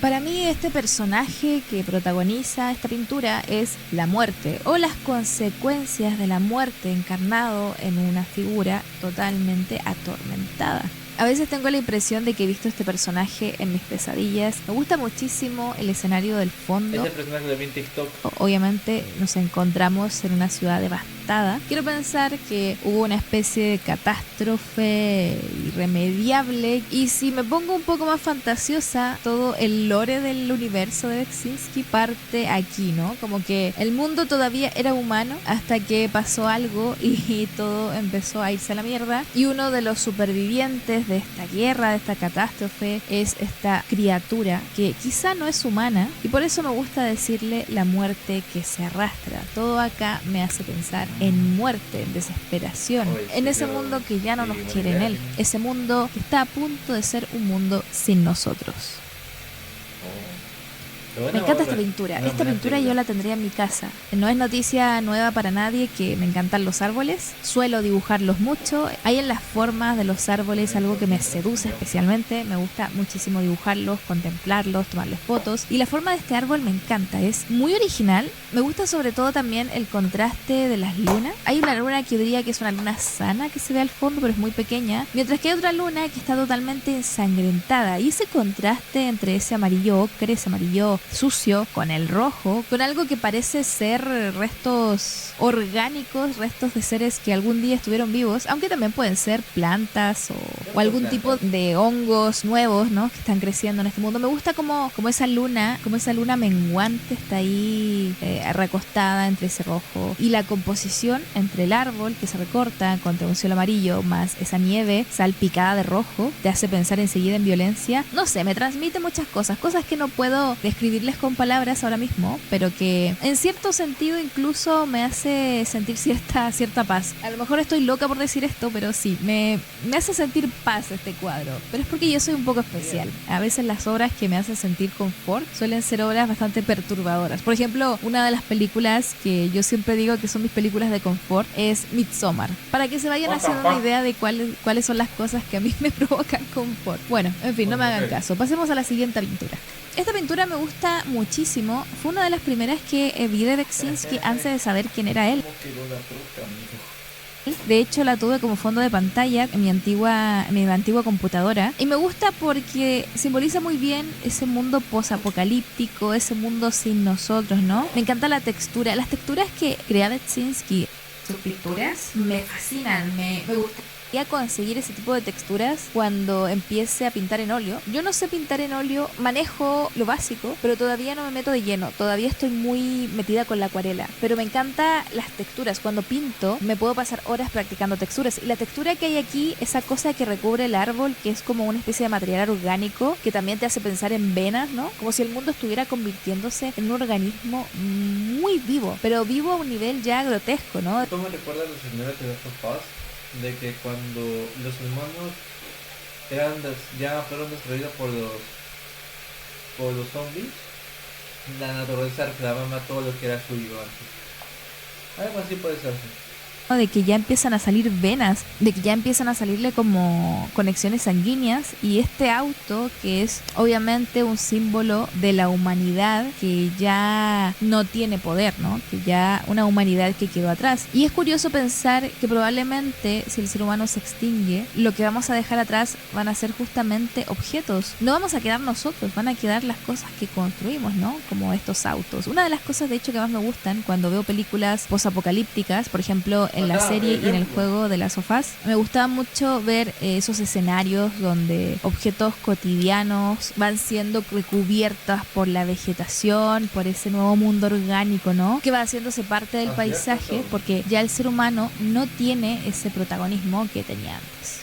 Para mí, este personaje que protagoniza esta pintura es la muerte o las consecuencias de la muerte encarnado en una figura totalmente atormentada. A veces tengo la impresión de que he visto este personaje en mis pesadillas. Me gusta muchísimo el escenario del fondo. Este personaje lo vi en TikTok. Obviamente nos encontramos en una ciudad devastada. Quiero pensar que hubo una especie de catástrofe irremediable. Y si me pongo un poco más fantasiosa, todo el lore del universo de Beksinski parte aquí, ¿no? Como que el mundo todavía era humano hasta que pasó algo y todo empezó a irse a la mierda. Y uno de los supervivientes de esta guerra, de esta catástrofe, es esta criatura que quizá no es humana, y por eso me gusta decirle la muerte que se arrastra. Todo acá me hace pensar en muerte, en desesperación, en ese mundo que ya no nos quiere en él, ese mundo que está a punto de ser un mundo sin nosotros. Me encanta esta pintura. Esta pintura yo la tendría en mi casa. No es noticia nueva para nadie que me encantan los árboles. Suelo dibujarlos mucho. Hay en las formas de los árboles algo que me seduce especialmente. Me gusta muchísimo dibujarlos, contemplarlos, tomarles fotos. Y la forma de este árbol me encanta. Es muy original. Me gusta sobre todo también el contraste de las lunas. Hay una luna que yo diría que es una luna sana que se ve al fondo, pero es muy pequeña. Mientras que hay otra luna que está totalmente ensangrentada. Y ese contraste entre ese amarillo ocre, ese amarillo sucio, con el rojo, con algo que parece ser restos orgánicos, restos de seres que algún día estuvieron vivos, aunque también pueden ser plantas o algún tipo de hongos nuevos, ¿no? Que están creciendo en este mundo. Me gusta como esa luna menguante está ahí recostada entre ese rojo, y la composición entre el árbol que se recorta contra un cielo amarillo más esa nieve salpicada de rojo te hace pensar enseguida en violencia. No sé, me transmite muchas cosas que no puedo describirles con palabras ahora mismo, pero que en cierto sentido incluso me hace sentir cierta paz. A lo mejor estoy loca por decir esto, pero sí, me hace sentir paz este cuadro. Pero es porque yo soy un poco especial. A veces las obras que me hacen sentir confort suelen ser obras bastante perturbadoras. Por ejemplo, una de las películas que yo siempre digo que son mis películas de confort es Midsommar, para que se vayan haciendo una idea de cuáles son las cosas que a mí me provocan confort. Bueno, en fin, no me hagan caso. Pasemos a la siguiente pintura. Esta pintura me gusta muchísimo. Fue una de las primeras que vi de Beksinski antes de saber quién era él. De hecho, la tuve como fondo de pantalla en mi antigua computadora. Y me gusta porque simboliza muy bien ese mundo posapocalíptico, ese mundo sin nosotros, ¿no? Me encanta la textura. Las texturas que crea Beksinski, sus pinturas, me fascinan, me gustan. A conseguir ese tipo de texturas cuando empiece a pintar en óleo. Yo no sé pintar en óleo, manejo lo básico, pero todavía no me meto de lleno, todavía estoy muy metida con la acuarela, pero me encantan las texturas. Cuando pinto me puedo pasar horas practicando texturas, y la textura que hay aquí, esa cosa que recubre el árbol, que es como una especie de material orgánico que también te hace pensar en venas, ¿no? Como si el mundo estuviera convirtiéndose en un organismo muy vivo, pero vivo a un nivel ya grotesco, ¿no? ¿Cómo me recuerda a los señores de los papás? De que cuando los humanos ya fueron destruidos por los zombies, la naturaleza reclamaba todo lo que era suyo antes. Algo así puede ser. De que ya empiezan a salir venas, de que ya empiezan a salirle como conexiones sanguíneas, y este auto que es obviamente un símbolo de la humanidad que ya no tiene poder, ¿no? Que ya una humanidad que quedó atrás. Y es curioso pensar que probablemente si el ser humano se extingue, lo que vamos a dejar atrás van a ser justamente objetos. No vamos a quedar nosotros, van a quedar las cosas que construimos, ¿no? Como estos autos. Una de las cosas de hecho que más me gustan cuando veo películas posapocalípticas, por ejemplo en la serie y en el juego de las sofás. Me gustaba mucho ver esos escenarios donde objetos cotidianos van siendo recubiertos por la vegetación, por ese nuevo mundo orgánico, ¿no? Que va haciéndose parte del paisaje, porque ya el ser humano no tiene ese protagonismo que tenía antes.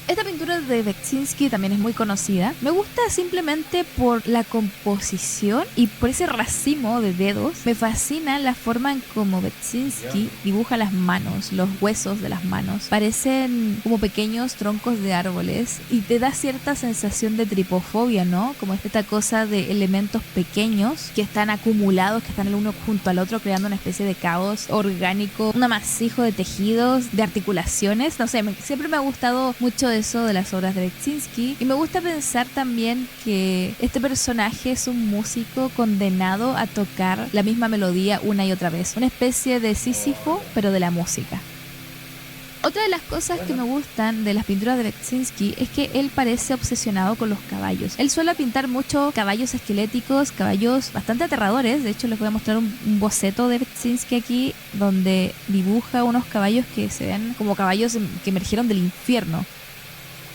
Esta pintura de Beksinski también es muy conocida. Me gusta simplemente por la composición y por ese racimo de dedos. Me fascina la forma en cómo Beksinski dibuja las manos, los huesos de las manos. Parecen como pequeños troncos de árboles y te da cierta sensación de tripofobia, ¿no? Como esta cosa de elementos pequeños que están acumulados, que están el uno junto al otro, creando una especie de caos orgánico, un amasijo de tejidos, de articulaciones. No sé, siempre me ha gustado mucho eso de las obras de Beksinski, y me gusta pensar también que este personaje es un músico condenado a tocar la misma melodía una y otra vez, una especie de Sísifo pero de la música. Otra de las cosas que me gustan de las pinturas de Beksinski es que él parece obsesionado con los caballos. Él suele pintar mucho caballos esqueléticos, caballos bastante aterradores. De hecho, les voy a mostrar un boceto de Beksinski aquí, donde dibuja unos caballos que se ven como caballos que emergieron del infierno.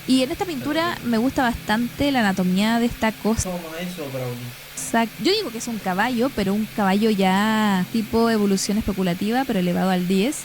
Y en esta pintura me gusta bastante la anatomía de esta cosa. ¿Cómo eso, Brownie? Yo digo que es un caballo, pero un caballo ya tipo evolución especulativa, pero elevado al 10.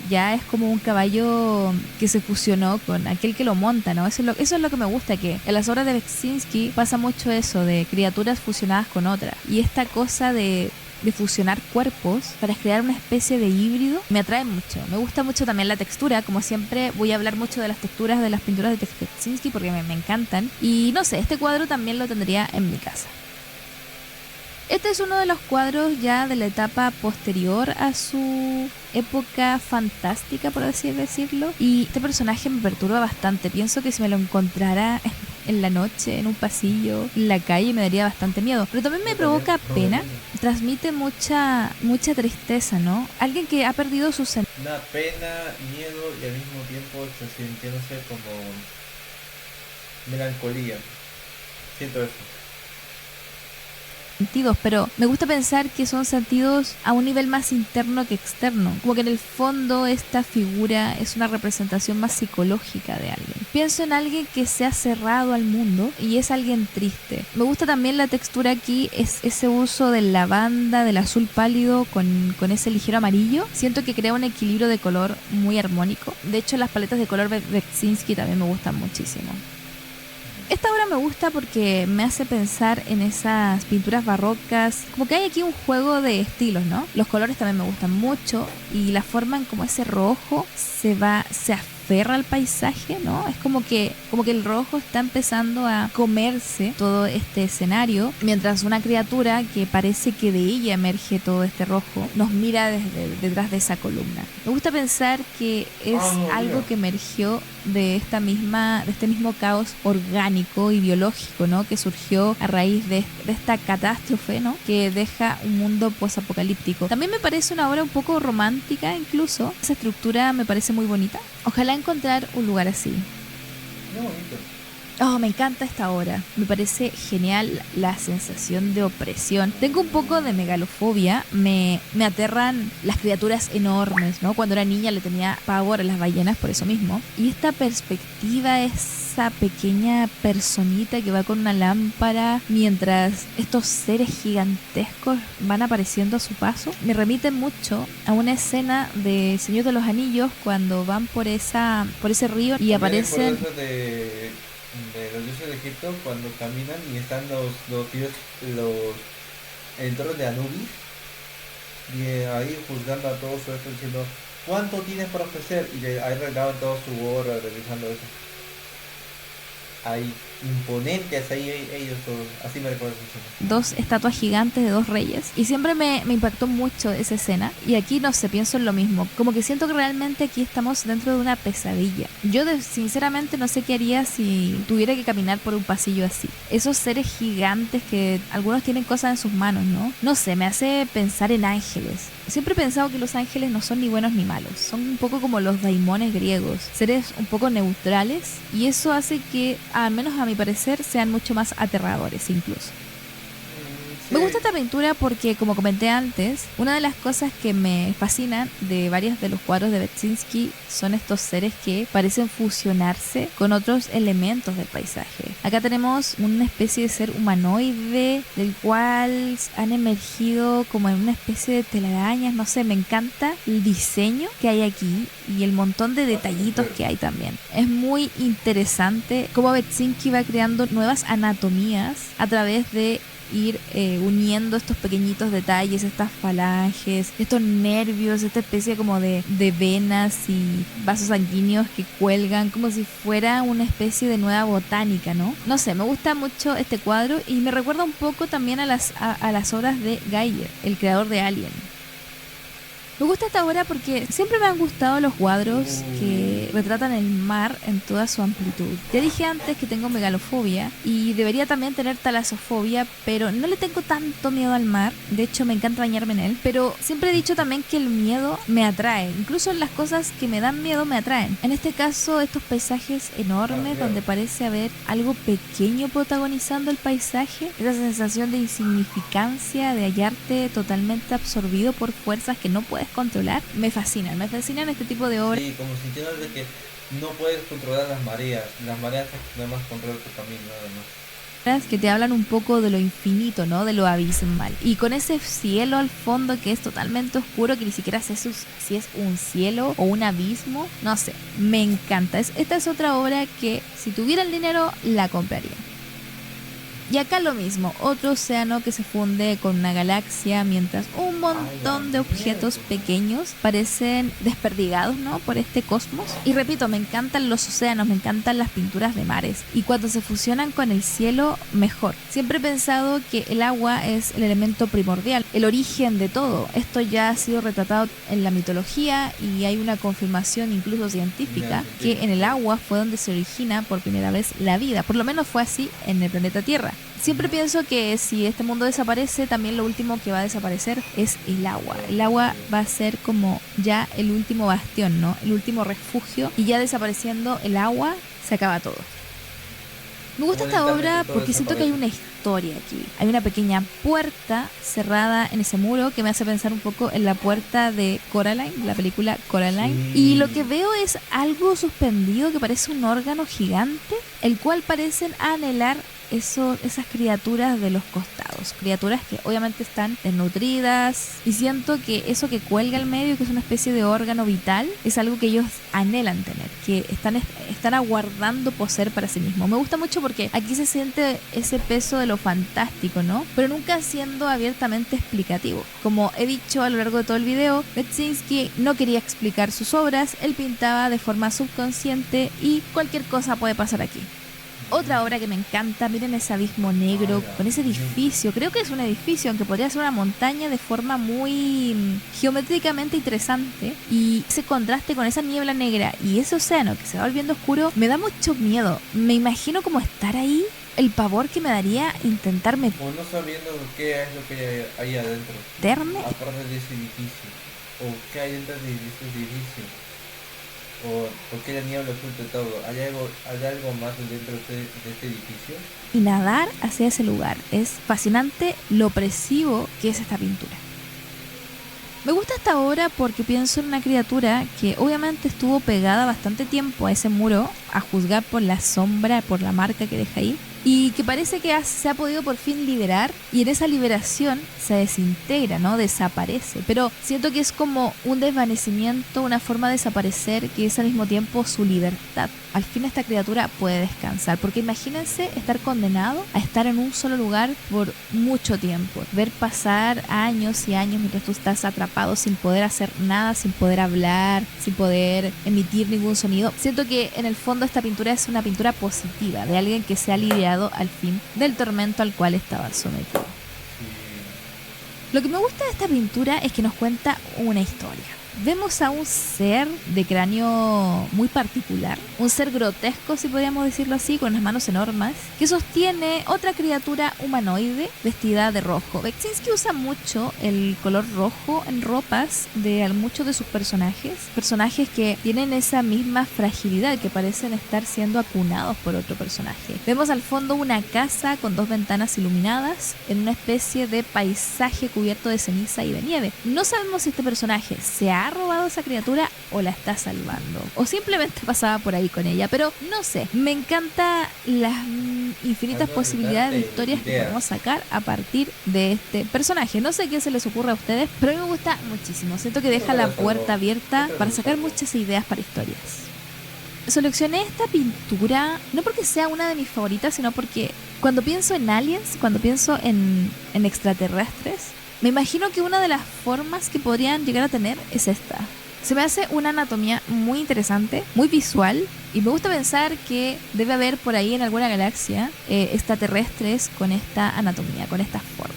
Ya es como un caballo que se fusionó con aquel que lo monta, ¿no? Eso es lo que me gusta, que en las obras de Beksinski pasa mucho eso, de criaturas fusionadas con otras. Y esta cosa de fusionar cuerpos para crear una especie de híbrido me atrae mucho. Me gusta mucho también la textura. Como siempre, voy a hablar mucho de las texturas de las pinturas de Beksinski porque me encantan. Y no sé, este cuadro también lo tendría en mi casa. Este es uno de los cuadros ya de la etapa posterior a su época fantástica, por así decirlo. Y este personaje me perturba bastante. Pienso que si me lo encontrara en la noche, en un pasillo, en la calle, me daría bastante miedo. Pero también me provoca pena. Transmite mucha tristeza, ¿no? Alguien que ha perdido su sentido. Una pena, miedo y al mismo tiempo sintiéndose como melancolía. Siento eso. Sentidos, pero me gusta pensar que son sentidos a un nivel más interno que externo, como que en el fondo esta figura es una representación más psicológica de alguien. Pienso en alguien que se ha cerrado al mundo y es alguien triste. Me gusta también la textura aquí, es ese uso del lavanda, del azul pálido con ese ligero amarillo. Siento que crea un equilibrio de color muy armónico. De hecho, las paletas de color Beksinski también me gustan muchísimo. Esta obra me gusta porque me hace pensar en esas pinturas barrocas, como que hay aquí un juego de estilos, ¿no? Los colores también me gustan mucho y la forma en como ese rojo se aferra al paisaje, ¿no? Es como que el rojo está empezando a comerse todo este escenario, mientras una criatura que parece que de ella emerge todo este rojo nos mira desde detrás de esa columna. Me gusta pensar que es algo que emergió de este mismo caos orgánico y biológico, ¿no? Que surgió a raíz de esta catástrofe, ¿no? Que deja un mundo posapocalíptico. También me parece una obra un poco romántica, incluso. Esa estructura me parece muy bonita. Ojalá encontrar un lugar así. Muy bonito. Oh, me encanta esta obra. Me parece genial la sensación de opresión. Tengo un poco de megalofobia. Me aterran las criaturas enormes, ¿no? Cuando era niña le tenía pavor a las ballenas por eso mismo. Y esta perspectiva, esa pequeña personita que va con una lámpara mientras estos seres gigantescos van apareciendo a su paso, me remite mucho a una escena de Señor de los Anillos cuando van por ese río y aparecen... De los dioses de Egipto, cuando caminan y están los dioses, el entorno de Anubis, y ahí juzgando a todos su esto, diciendo ¿cuánto tienes para ofrecer? Y ahí regaban todo su oro realizando eso. Ahí, imponentes ahí ellos todos, así me recuerdo esa escena. Dos estatuas gigantes de dos reyes, y siempre me impactó mucho esa escena. Y aquí no sé, pienso en lo mismo, como que siento que realmente aquí estamos dentro de una pesadilla. Yo sinceramente no sé qué haría si tuviera que caminar por un pasillo así. Esos seres gigantes que algunos tienen cosas en sus manos, ¿no? No sé, me hace pensar en ángeles. Siempre he pensado que los ángeles no son ni buenos ni malos, son un poco como los daimones griegos, seres un poco neutrales, y eso hace que, al menos a mi parecer, sean mucho más aterradores incluso. Me gusta esta pintura porque, como comenté antes, una de las cosas que me fascinan de varios de los cuadros de Beczinski son estos seres que parecen fusionarse con otros elementos del paisaje. Acá tenemos una especie de ser humanoide del cual han emergido como en una especie de telarañas, no sé, me encanta el diseño que hay aquí y el montón de detallitos que hay también. Es muy interesante cómo Beczinski va creando nuevas anatomías a través de ir uniendo estos pequeñitos detalles, estas falanges, estos nervios, esta especie como de venas y vasos sanguíneos que cuelgan como si fuera una especie de nueva botánica, ¿no? No sé, me gusta mucho este cuadro y me recuerda un poco también a las obras de Giger, el creador de Alien. Me gusta esta obra porque siempre me han gustado los cuadros que retratan el mar en toda su amplitud. Ya dije antes que tengo megalofobia y debería también tener talasofobia, pero no le tengo tanto miedo al mar. De hecho, me encanta bañarme en él. Pero siempre he dicho también que el miedo me atrae. Incluso las cosas que me dan miedo me atraen. En este caso, estos paisajes enormes donde parece haber algo pequeño protagonizando el paisaje. Esa sensación de insignificancia, de hallarte totalmente absorbido por fuerzas que no puedes controlar, me fascinan este tipo de obras. Sí, como sintiendo de que no puedes controlar las mareas nada más controlan tu camino, nada más. Que te hablan un poco de lo infinito, ¿no? De lo abismal. Y con ese cielo al fondo que es totalmente oscuro, que ni siquiera sé si es un cielo o un abismo, no sé, me encanta. Esta es otra obra que si tuviera el dinero la compraría. Y acá lo mismo, otro océano que se funde con una galaxia mientras un montón de objetos pequeños parecen desperdigados, ¿no? Por este cosmos. Y repito, me encantan los océanos, me encantan las pinturas de mares. Y cuando se fusionan con el cielo, mejor. Siempre he pensado que el agua es el elemento primordial, el origen de todo. Esto ya ha sido retratado en la mitología y hay una confirmación incluso científica que en el agua fue donde se origina por primera vez la vida. Por lo menos fue así en el planeta Tierra. Siempre pienso que si este mundo desaparece, también lo último que va a desaparecer es el agua. El agua va a ser como ya el último bastión, ¿no? El último refugio. Y ya desapareciendo el agua, se acaba todo. Me gusta esta obra porque siento que hay una historia aquí. Hay una pequeña puerta cerrada en ese muro que me hace pensar un poco en la puerta de Coraline, la película Coraline. Sí. Y lo que veo es algo suspendido que parece un órgano gigante, el cual parecen anhelar esas criaturas de los costados, criaturas que obviamente están desnutridas, y siento que eso que cuelga al medio, que es una especie de órgano vital, es algo que ellos anhelan tener, que están aguardando poseer para sí mismos. Me gusta mucho porque aquí se siente ese peso de lo fantástico, ¿no? Pero nunca siendo abiertamente explicativo. Como he dicho a lo largo de todo el video, Beczinski no quería explicar sus obras, él pintaba de forma subconsciente y cualquier cosa puede pasar aquí. Otra obra que me encanta, miren ese abismo negro con ese edificio, creo que es un edificio, aunque podría ser una montaña, de forma muy geométricamente interesante, y ese contraste con esa niebla negra y ese océano que se va volviendo oscuro, me da mucho miedo. Me imagino como estar ahí, el pavor que me daría intentar meterme. O no sabiendo qué es lo que hay adentro, aparte de ese edificio, o qué hay dentro de ese edificio. ¿O por qué la niebla oculta todo? ¿Hay algo más dentro de este edificio? Y nadar hacia ese lugar. Es fascinante lo opresivo que es esta pintura. Me gusta esta obra porque pienso en una criatura que obviamente estuvo pegada bastante tiempo a ese muro, a juzgar por la sombra, por la marca que deja ahí, y que parece que se ha podido por fin liberar, y en esa liberación se desintegra, ¿no? Desaparece, pero siento que es como un desvanecimiento, una forma de desaparecer que es al mismo tiempo su libertad. Al fin esta criatura puede descansar, porque imagínense estar condenado a estar en un solo lugar por mucho tiempo, ver pasar años y años mientras tú estás atrapado sin poder hacer nada, sin poder hablar, sin poder emitir ningún sonido. Siento que en el fondo esta pintura es una pintura positiva, de alguien que se ha lidiado al fin del tormento al cual estaba sometido. Lo que me gusta de esta pintura es que nos cuenta una historia. vemos a un ser de cráneo muy particular, un ser grotesco, si podríamos decirlo así, con las manos enormes, que sostiene otra criatura humanoide vestida de rojo. Beksinski usa mucho el color rojo en ropas de muchos de sus personajes que tienen esa misma fragilidad, que parecen estar siendo acunados por otro personaje. Vemos al fondo una casa con 2 ventanas iluminadas en una especie de paisaje cubierto de ceniza y de nieve. No sabemos si este personaje se ha robado esa criatura o la está salvando, o simplemente pasaba por ahí con ella, pero no sé, me encanta las infinitas posibilidades de historias que podemos sacar a partir de este personaje. No sé qué se les ocurre a ustedes, pero a mí me gusta muchísimo. Siento que deja la puerta abierta para sacar muchas ideas para historias. Seleccioné esta pintura no porque sea una de mis favoritas, sino porque cuando pienso en aliens, cuando pienso en extraterrestres, me imagino que una de las formas que podrían llegar a tener es esta. Se me hace una anatomía muy interesante, muy visual, y me gusta pensar que debe haber por ahí en alguna galaxia extraterrestres con esta anatomía, con esta forma.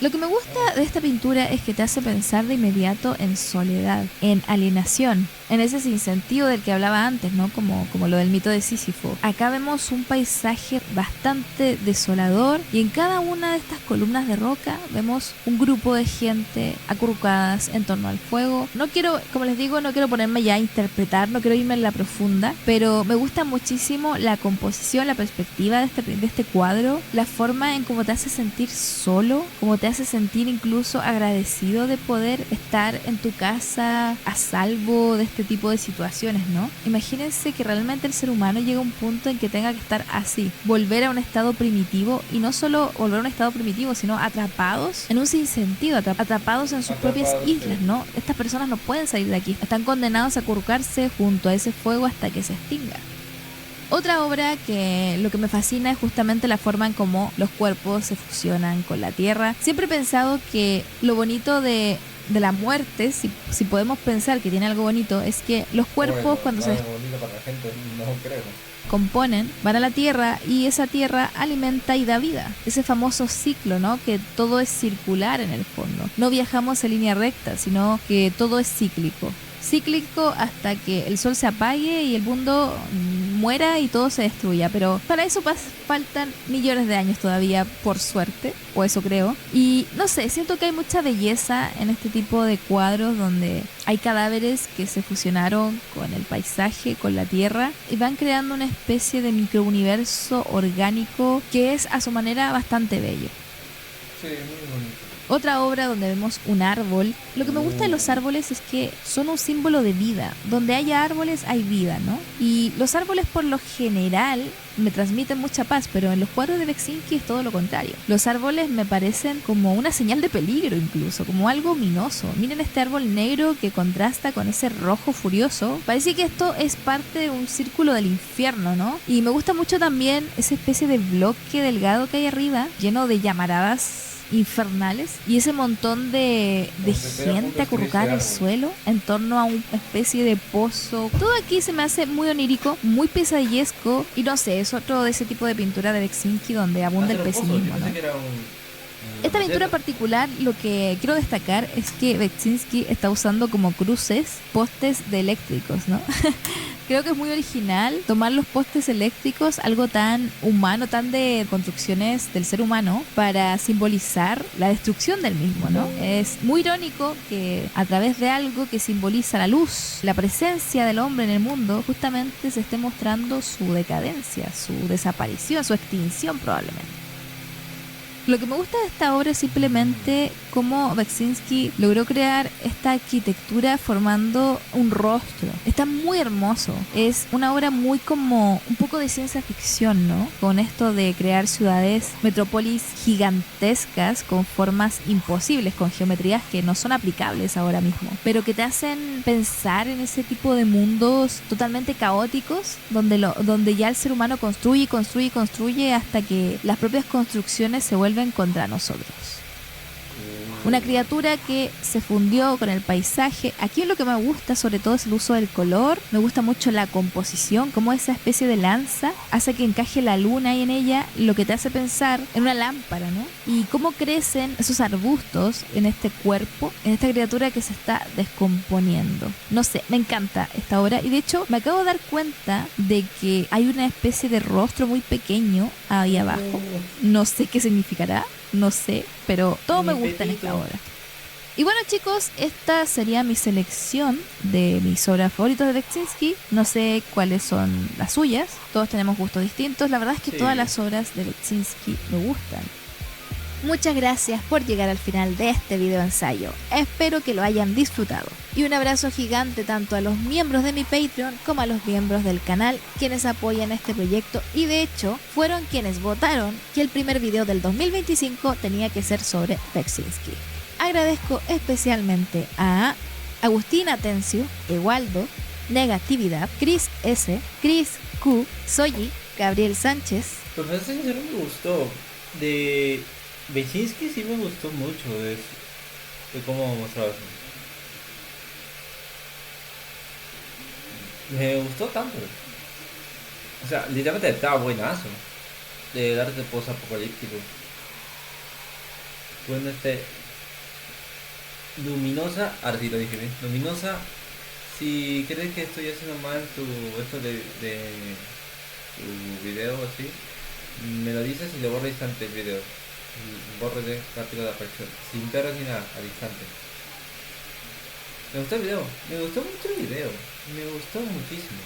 Lo que me gusta de esta pintura es que te hace pensar de inmediato en soledad, en alienación, en ese sinsentido del que hablaba antes, ¿no? Como lo del mito de Sísifo. Acá vemos un paisaje bastante desolador y en cada una de estas columnas de roca vemos un grupo de gente acurrucadas en torno al fuego. No quiero, como les digo, no quiero ponerme ya a interpretar, no quiero irme en la profunda, pero me gusta muchísimo la composición, la perspectiva de este cuadro, la forma en cómo te hace sentir solo, cómo te hace sentir incluso agradecido de poder estar en tu casa a salvo de este tipo de situaciones, ¿no? Imagínense que realmente el ser humano llega a un punto en que tenga que estar así, volver a un estado primitivo, y no solo volver a un estado primitivo, sino atrapados en un sinsentido, atrapados en sus propias islas, ¿no? Estas personas no pueden salir de aquí, están condenados a acurrucarse junto a ese fuego hasta que se extinga. Otra obra que lo que me fascina es justamente la forma en cómo los cuerpos se fusionan con la tierra. Siempre he pensado que lo bonito de la muerte, si podemos pensar que tiene algo bonito, es que los cuerpos cuando se bonito para la gente, no creo. Componen, van a la tierra y esa tierra alimenta y da vida. Ese famoso ciclo, ¿no? Que todo es circular en el fondo. No viajamos en línea recta, sino que todo es cíclico. Cíclico hasta que el sol se apague y el mundo muera y todo se destruya, pero para eso faltan millones de años todavía, por suerte, o eso creo. Y no sé, siento que hay mucha belleza en este tipo de cuadros donde hay cadáveres que se fusionaron con el paisaje, con la tierra, y van creando una especie de microuniverso orgánico que es a su manera bastante bello. Sí, muy bonito. Otra obra donde vemos un árbol. Lo que me gusta de los árboles es que son un símbolo de vida. Donde haya árboles hay vida, ¿no? Y los árboles por lo general me transmiten mucha paz, pero en los cuadros de Beksinski es todo lo contrario. Los árboles me parecen como una señal de peligro, incluso, como algo ominoso. Miren este árbol negro que contrasta con ese rojo furioso. Parece que esto es parte de un círculo del infierno, ¿no? Y me gusta mucho también esa especie de bloque delgado que hay arriba, lleno de llamaradas infernales, y ese montón de gente acurrucada en el suelo en torno a una especie de pozo. Todo aquí se me hace muy onírico, muy pesadillesco, y no sé, es otro de ese tipo de pintura de Beksinski donde abunda el pesimismo, ¿no? Esta pintura en particular, lo que quiero destacar es que Beksinski está usando como cruces postes de eléctricos, ¿no? Creo que es muy original tomar los postes eléctricos, algo tan humano, tan de construcciones del ser humano, para simbolizar la destrucción del mismo, ¿no? Es muy irónico que a través de algo que simboliza la luz, la presencia del hombre en el mundo, justamente se esté mostrando su decadencia, su desaparición, su extinción probablemente. Lo que me gusta de esta obra es simplemente cómo Beksinski logró crear esta arquitectura formando un rostro. Está muy hermoso. Es una obra muy como un poco de ciencia ficción, ¿no? Con esto de crear ciudades, metrópolis gigantescas con formas imposibles, con geometrías que no son aplicables ahora mismo, pero que te hacen pensar en ese tipo de mundos totalmente caóticos, donde ya el ser humano construye hasta que las propias construcciones se vuelven contra nosotros. Una criatura que se fundió con el paisaje. Aquí lo que me gusta sobre todo es el uso del color. Me gusta mucho la composición, como esa especie de lanza hace que encaje la luna ahí en ella, lo que te hace pensar en una lámpara, ¿no? Y cómo crecen esos arbustos en este cuerpo, en esta criatura que se está descomponiendo. No sé, me encanta esta obra y de hecho me acabo de dar cuenta de que hay una especie de rostro muy pequeño ahí abajo. No sé qué significará, no sé, pero todo me gusta en esta obra. Y bueno chicos, esta sería mi selección de mis obras favoritas de Beksinski. No sé cuáles son las suyas, todos tenemos gustos distintos. La verdad es que todas las obras de Beksinski me gustan. Muchas gracias por llegar al final de este video ensayo. Espero que lo hayan disfrutado. Y un abrazo gigante tanto a los miembros de mi Patreon como a los miembros del canal, quienes apoyan este proyecto y de hecho fueron quienes votaron que el primer video del 2025 tenía que ser sobre Beksinski. Agradezco especialmente a Agustín Atencio, Ewaldo, Negatividad, Chris S, Chris Q, Soyi, Gabriel Sánchez. Pues me sincero, me gustó. De Beksinski sí me gustó mucho de cómo mostraba eso. Me gustó tanto. O sea, literalmente estaba buenazo. De arte post-apocalíptico. Bueno, Luminosa, ahora sí lo dije bien. Luminosa, si crees que estoy haciendo mal esto de tu video o así, me lo dices y lo borro al instante el video. Borro de rápido la aparición, sin perros ni nada, al instante. Me gustó el video, me gustó mucho el video, me gustó muchísimo.